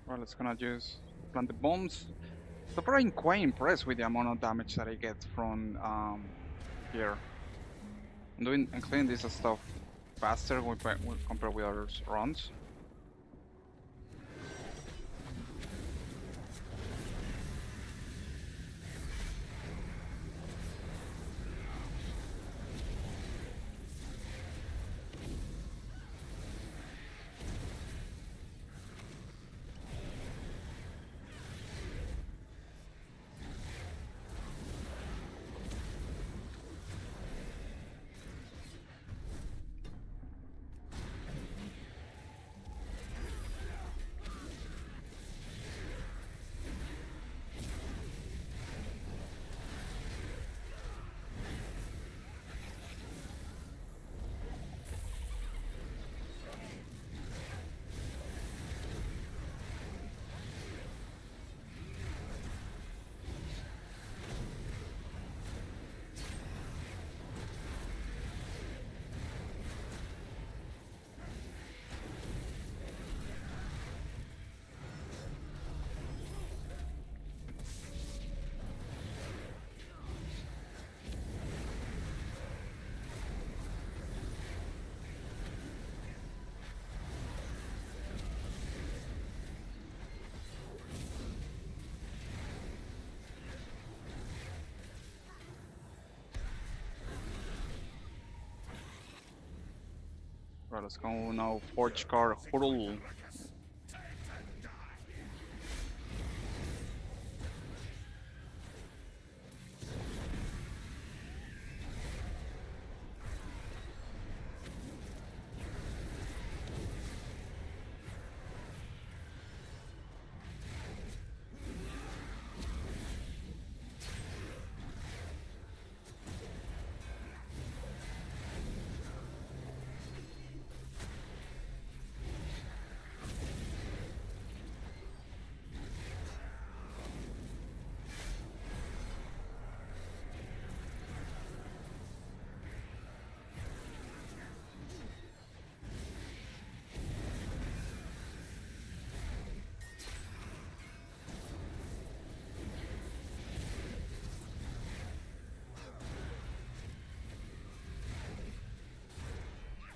S1: Well, it's gonna just plant the bombs. So far, I'm quite impressed with the amount of damage that I get from here. I'm cleaning this stuff faster compared with other runs. Right, let's go now. Forge car Hurl.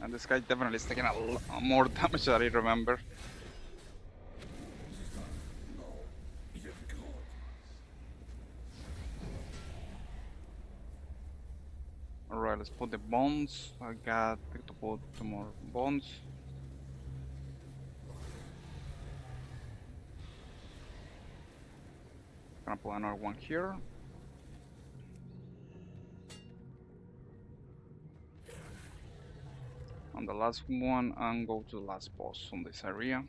S1: And this guy definitely is taking a more damage than I remember. Alright, let's put the bones. I got to put 2 more bones. Gonna put another one here. On the last one, and go to the last boss on this area.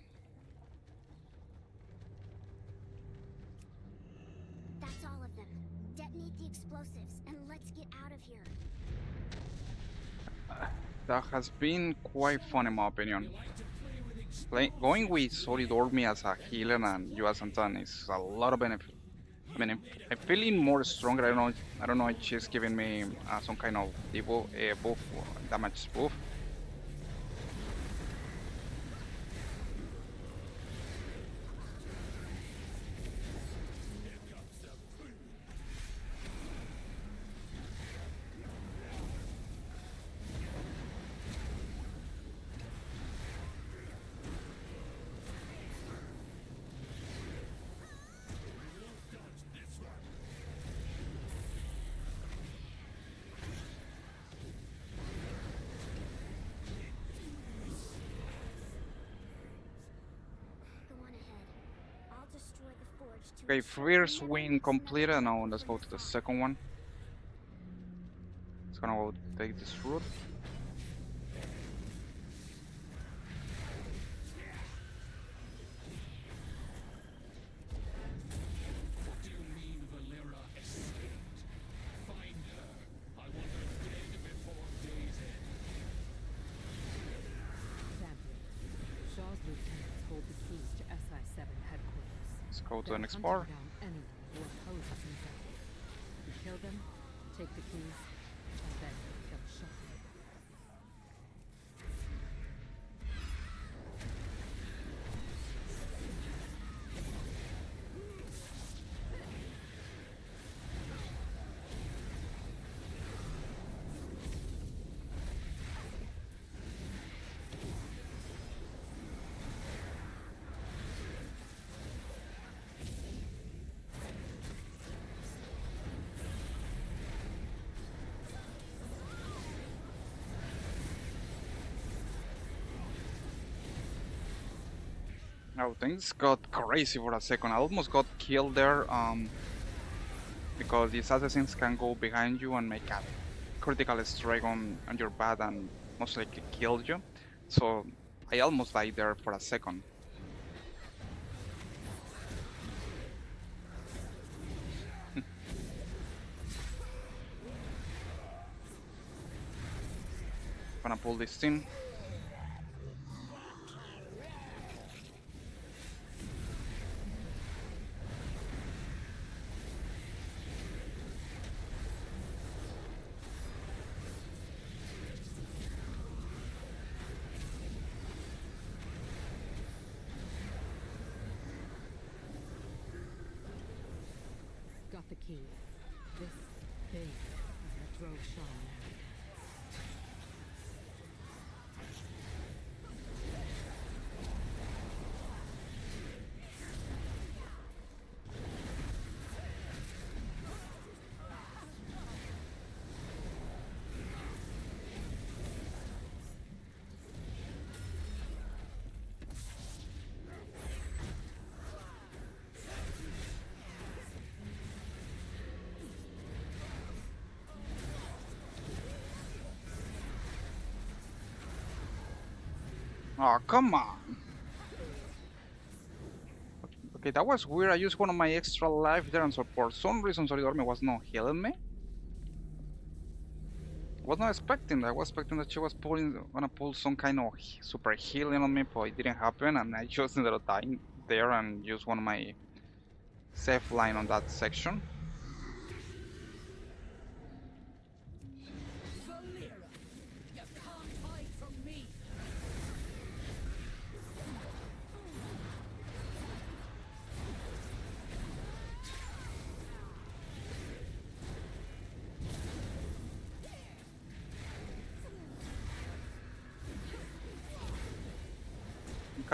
S6: That's all of them. Detonate the explosives and let's get out of here.
S1: That has been quite fun in my opinion. Going with Solidormi as a healer and you as Anton is a lot of benefit. I mean, I'm feeling more stronger. I don't know if she's giving me some kind of debuff, buff, damage buff.
S6: Go on ahead. I'll destroy the forge to
S1: Okay,
S6: ensure
S1: first
S6: never
S1: win
S6: gets
S1: completed.
S6: another
S1: Now let's go to the second one. It's gonna go take this route.
S5: Champion. Shaw's lieutenants hold the keys to SI-7 headquarters.
S1: Let's go to the
S5: They're
S1: next
S5: hunting
S1: bar.
S5: down anyone who opposes himself. You kill them, take the keys, and then kill Shaw.
S1: Now things got crazy for a second. I almost got killed there. Because these assassins can go behind you and make a critical strike on your back and most likely kill you. So I almost died there for a second. Gonna pull this thing.
S5: Got the key. This thing is what drove Shaw mad.
S1: Oh, come on. Okay, that was weird. I used one of my extra life there, and so for some reason Solidormi was not healing me. I was not expecting that. I was expecting that she was gonna pull some kind of super healing on me, but it didn't happen, and I just ended up dying there and used one of my safe line on that section.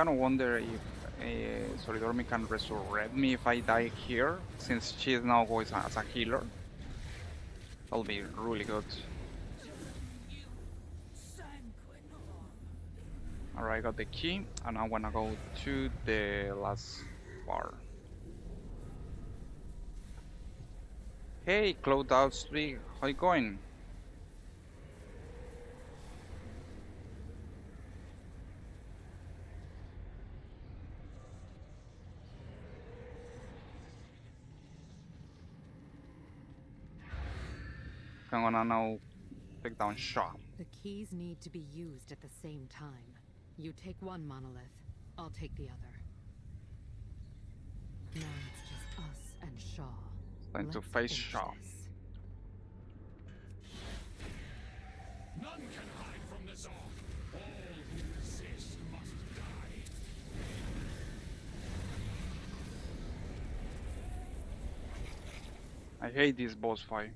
S1: kind of wonder if Solidormi can resurrect me if I die here, since she is now going as a healer. That'll be really good. Alright, got the key, and I wanna go to the last bar. Hey, Cloud Ousley, how you going? I'm gonna now take down Shaw.
S5: The keys need to be used at the same time. You take one monolith, I'll take the other. Now it's just us and Shaw.
S1: Time to
S5: Let's
S1: face
S5: finish
S1: Shaw.
S5: this.
S2: None can hide from the Zog. All who resist must die.
S1: I hate this boss fight.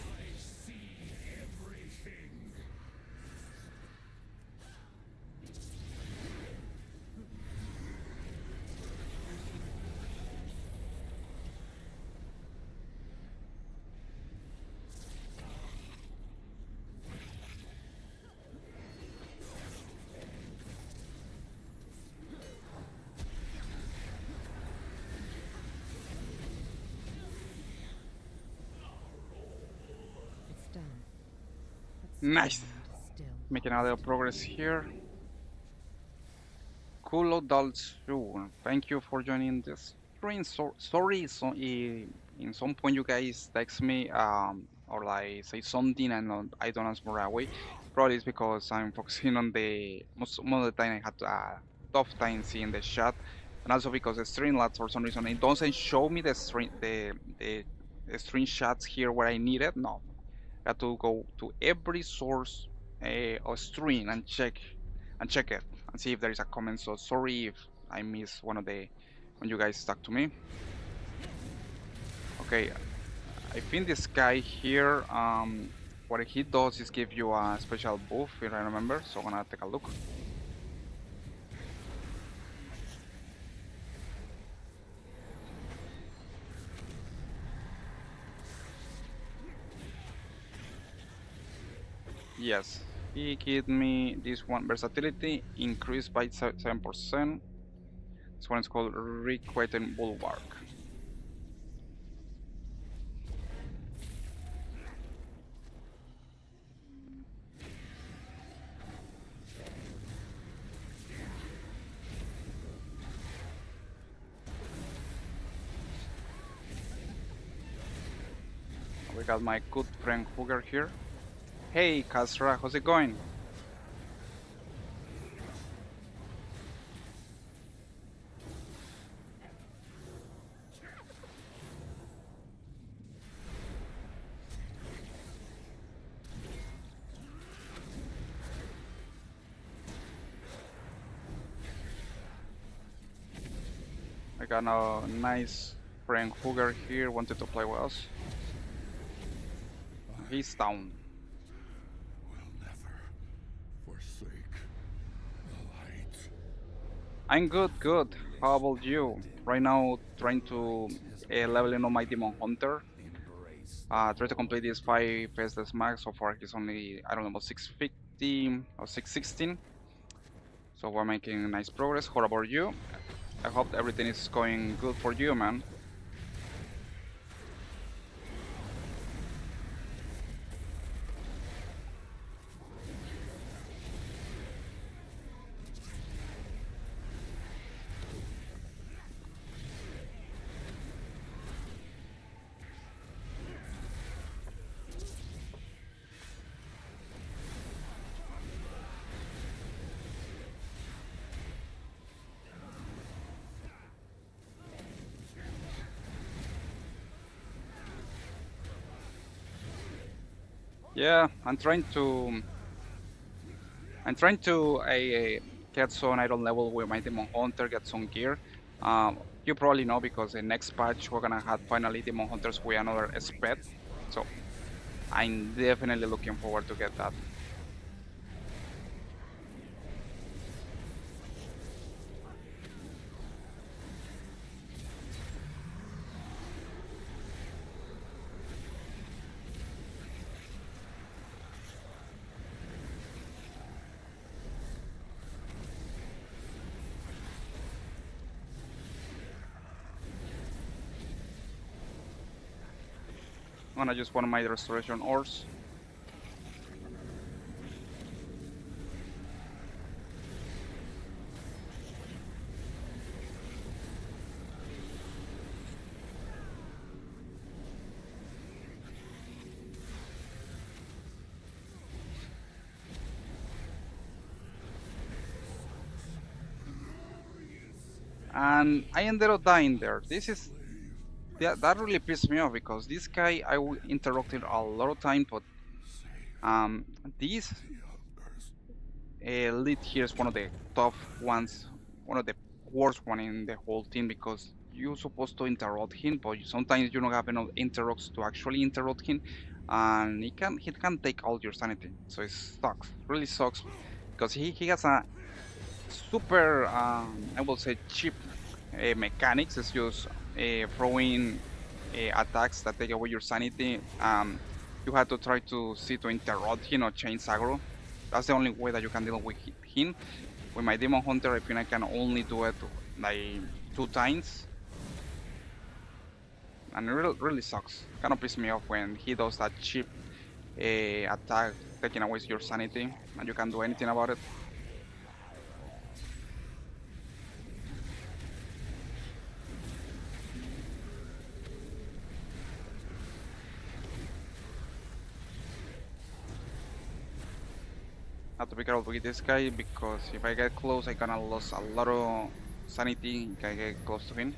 S2: I see everything.
S5: It's done. But
S1: Nice.
S5: still
S1: Making a little progress here. Kulo Dalsu, thank you for joining this stream. Sorry, in some point you guys text me or like say something and I don't answer right away. Probably it's because I'm focusing on the most of the time I had tough time seeing the chat, and also because the Streamlabs for some reason it doesn't show me the screenshots here where I need it. No, I have to go to every source or stream and check it and see if there is a comment. So sorry if I missed one of the when you guys talk to me. Okay, I think this guy here, what he does is give you a special buff, if I remember. So I'm gonna take a look. Yes, he gave me this one versatility increased by 7%. This one is called Requiting Bulwark. We got my good friend Hooger here. Hey, Kasra, how's it going? I got a nice friend Hooger here, wanted to play with us. He's down.
S2: Will never forsake the light.
S1: I'm good. How about you? Right now, trying to leveling up my Demon Hunter. Try to complete this 5 faceless max. So far, he's only, I don't know, about 650 or 616. So we're making nice progress. How about you? I hope everything is going good for you, man. Yeah, I'm trying to get some item level with my Demon Hunter, get some gear. You probably know because the next patch we're gonna have finally Demon Hunters with another speed. So I'm definitely looking forward to get that. I'm gonna use one of my restoration ores. And I ended up dying there. That really pissed me off because this guy interrupted a lot of time, but um this lead here is one of the tough ones, one of the worst one in the whole team because you're supposed to interrupt him, but sometimes you don't have enough interrupts to actually interrupt him, and he can take all your sanity. So it sucks, really sucks, because he has a super I will say cheap mechanics. It's just throwing attacks that take away your sanity. You have to try to see to interrupt him or change aggro. That's the only way that you can deal with him. With my Demon Hunter, I think I can only do it like 2 times, and it really sucks. Kind of pisses me off when he does that cheap attack, taking away your sanity, and you can't do anything about it. Have to be careful with this guy because if I get close, I gonna lose a lot of sanity if I get close to him.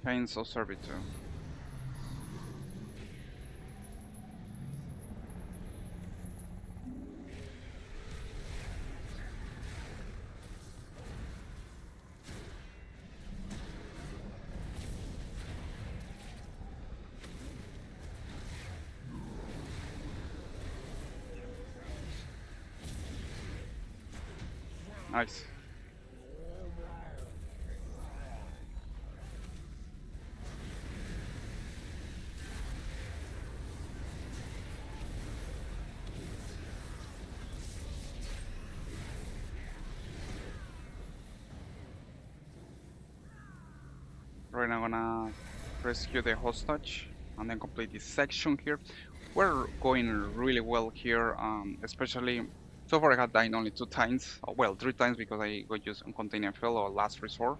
S1: Chainsaw Servitude. Nice. Right now I'm gonna rescue the hostage and then complete this section here. We're going really well here, especially so far I had died only 2 times. Well, 3 times because I got used on container fill or last resort.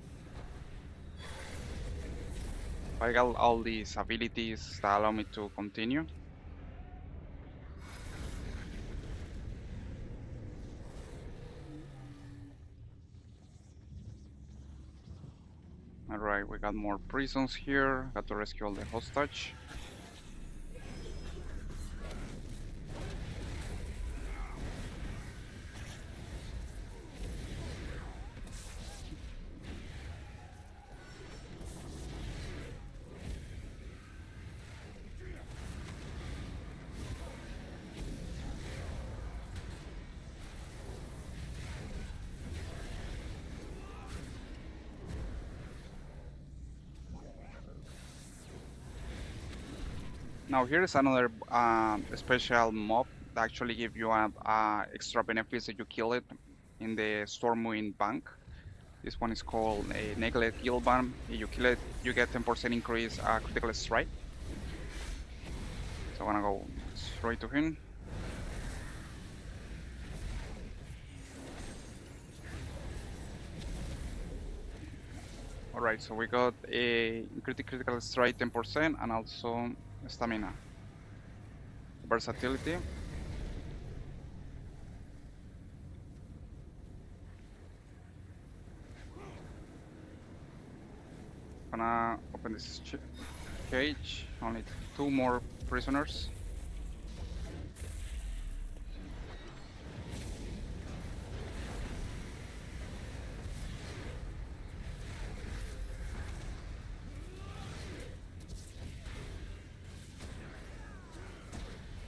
S1: I got all these abilities that allow me to continue. Alright, we got more prisons here. Got to rescue all the hostage. Now here is another special mob that actually give you extra benefits if you kill it in the Stormwind Bank. This one is called a Neglect Heal Bomb. If you kill it, you get 10% increase critical strike. So I'm gonna go straight to him. Alright, so we got a critical strike 10% and also stamina. Versatility. Gonna open this cage. Only 2 more prisoners.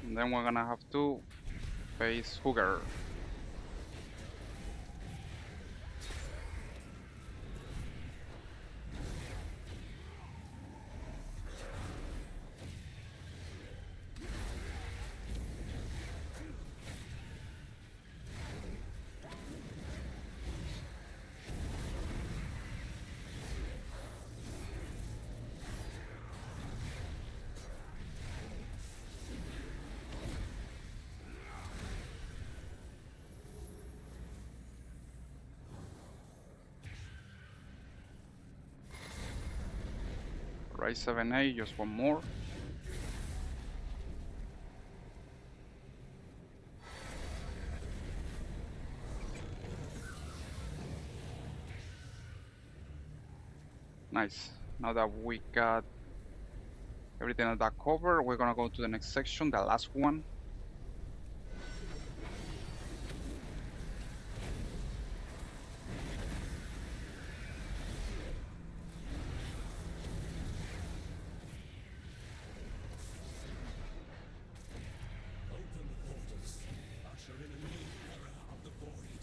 S1: And then we're gonna have to face Hooger. Right, 7A, just 1 more. Nice. Now that we got everything on that cover, we're gonna go to the next section, the last one.
S2: Open portals. Usher in a new era of the void.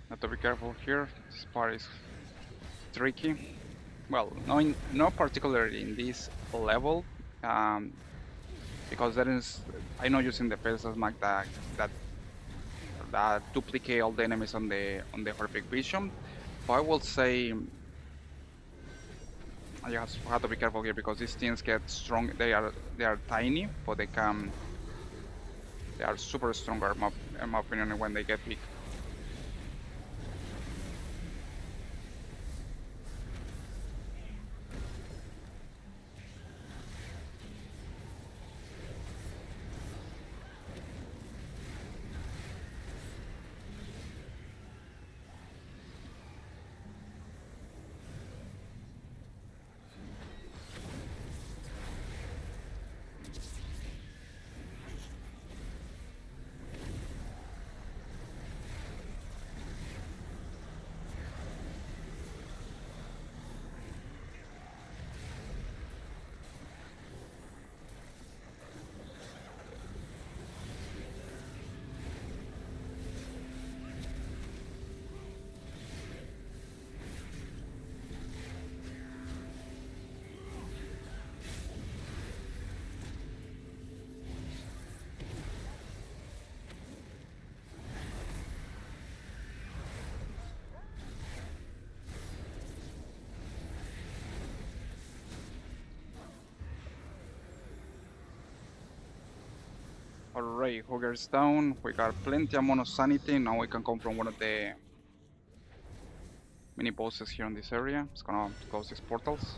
S1: Have to be careful here. This part is tricky. Well, not particularly in this level, um, because there is I know using the pesos mag that duplicate all the enemies on the horrific vision. But I will say you have to be careful here because these things get strong. They are tiny, but they are super stronger in my opinion when they get big. Alright, Hooger's down. We got plenty amount of sanity. Now we can come from one of the mini bosses here in this area. It's gonna close these portals.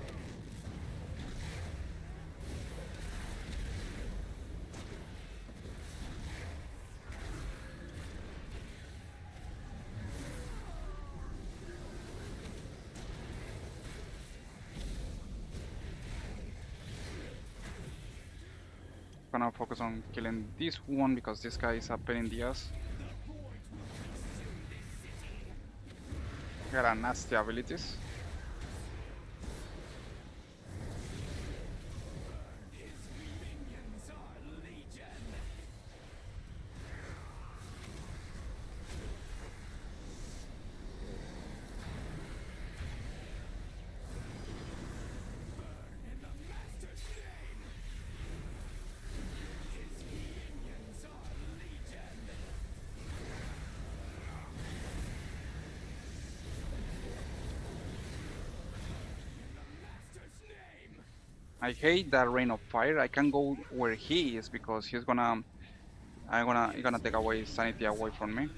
S1: Gonna focus on killing this one because this guy is a pain in the ass. Got a nasty abilities. I hate that rain of fire. I can't go where he is because he's gonna take away sanity away from me.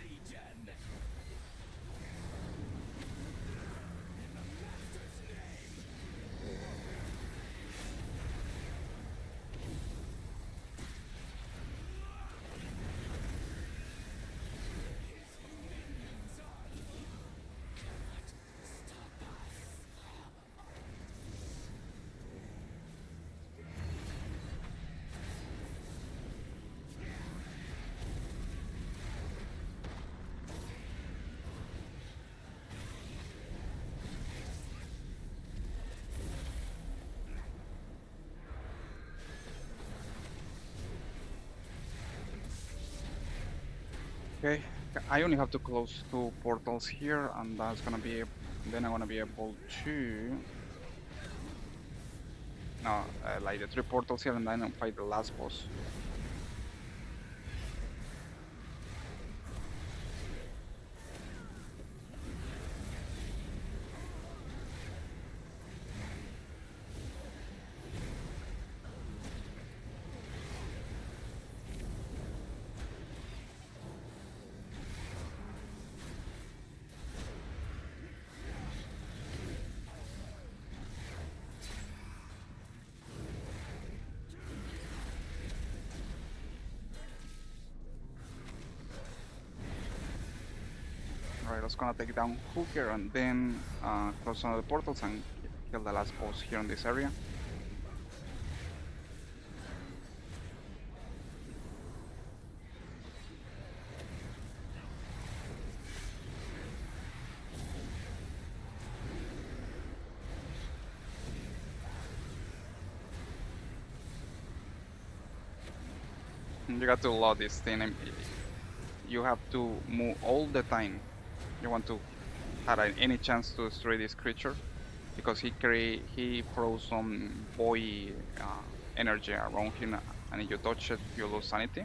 S1: Okay, I only have to close 2 portals here, and that's gonna be. Then I'm gonna be able to. No, like the 3 portals here, and then I'll fight the last boss. Alright, let's gonna take down Hooker and then close one of the portals and kill the last boss here in this area. You got to love this thing. You have to move all the time. You want to have any chance to destroy this creature because he throws some boy energy around him, and if you touch it, you lose sanity.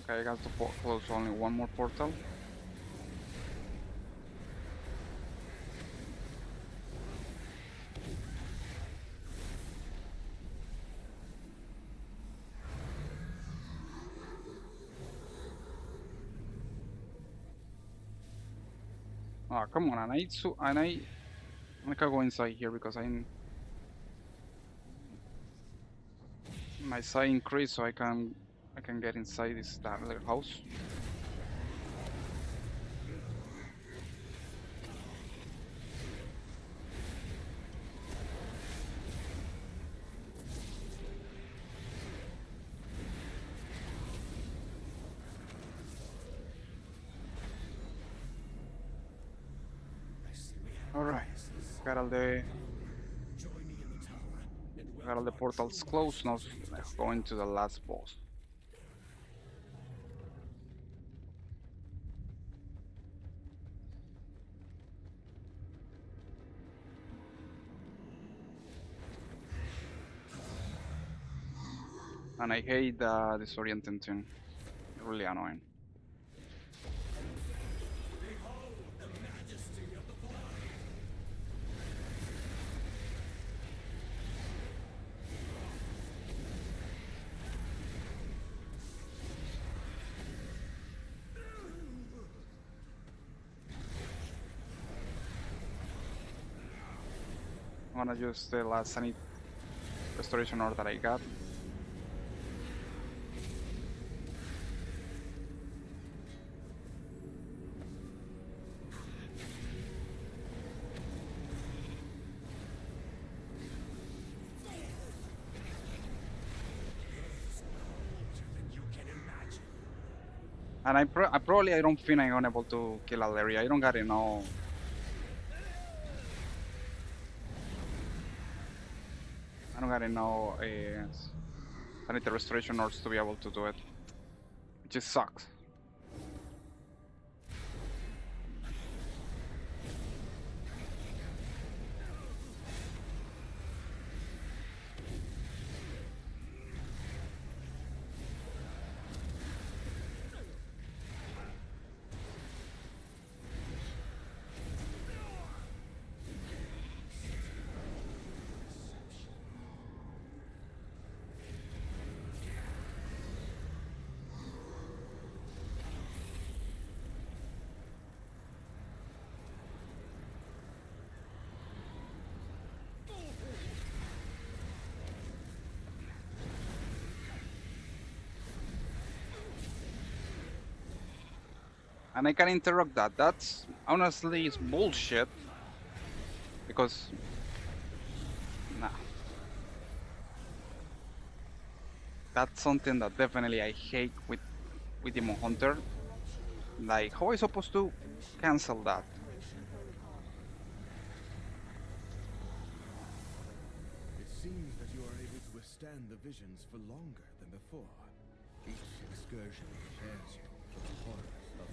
S1: Okay, I got to close only one more portal. Ah, come on, I can go inside here because my size increased, so I can get inside this that little house. All right, got all the got all the portals closed. Now let's go into the last boss. And I hate the disorienting thing. Really annoying. I'm gonna use the last sanity restoration orb that I got. And I probably I don't think I'm unable to kill Aleria. I don't got enough. I don't got enough sanity restoration orcs to be able to do it, which just sucks. And I can interrupt that. That's honestly is bullshit because nah, that's something that definitely I hate with Demon Hunter. Like, how am I supposed to cancel that?
S7: It seems that you are able to withstand the visions for longer than before. Each excursion prepares you for the horrors of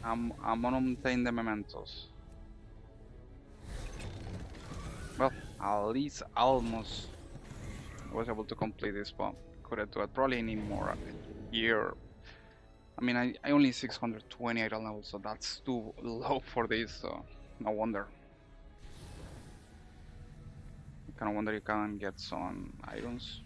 S1: I'm gonna obtain the mementos. Well, at least almost was able to complete this, but couldn't do it. Probably need more year. I mean, I only 620 item level, so that's too low for this. So no wonder. I kind of wonder you can get some items.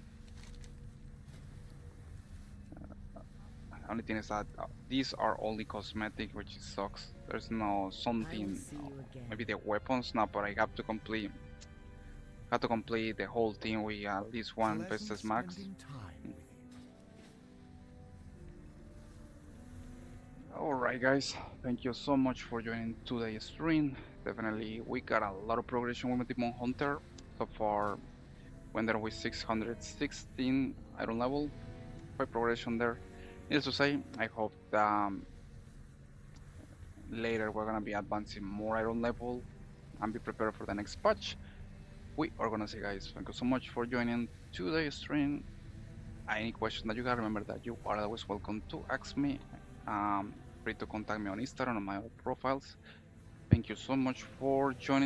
S1: Only thing is that these are only cosmetic, which sucks. There's no something.
S5: see you again.
S1: Maybe the weapons now, but I have to complete. Have to complete the whole thing with at least one Pestes Max. Alright guys, thank you so much for joining today's stream. Definitely we got a lot of progression with Demon Hunter. So far went there with 616 iron level. Quite progression there. Needless to say, I hope that later we're gonna be advancing more iron level and be prepared for the next patch. We are gonna say guys, thank you so much for joining today's stream. Any question that you got, remember that you are always welcome to ask me. Free to contact me on Instagram on my other profiles. Thank you so much for joining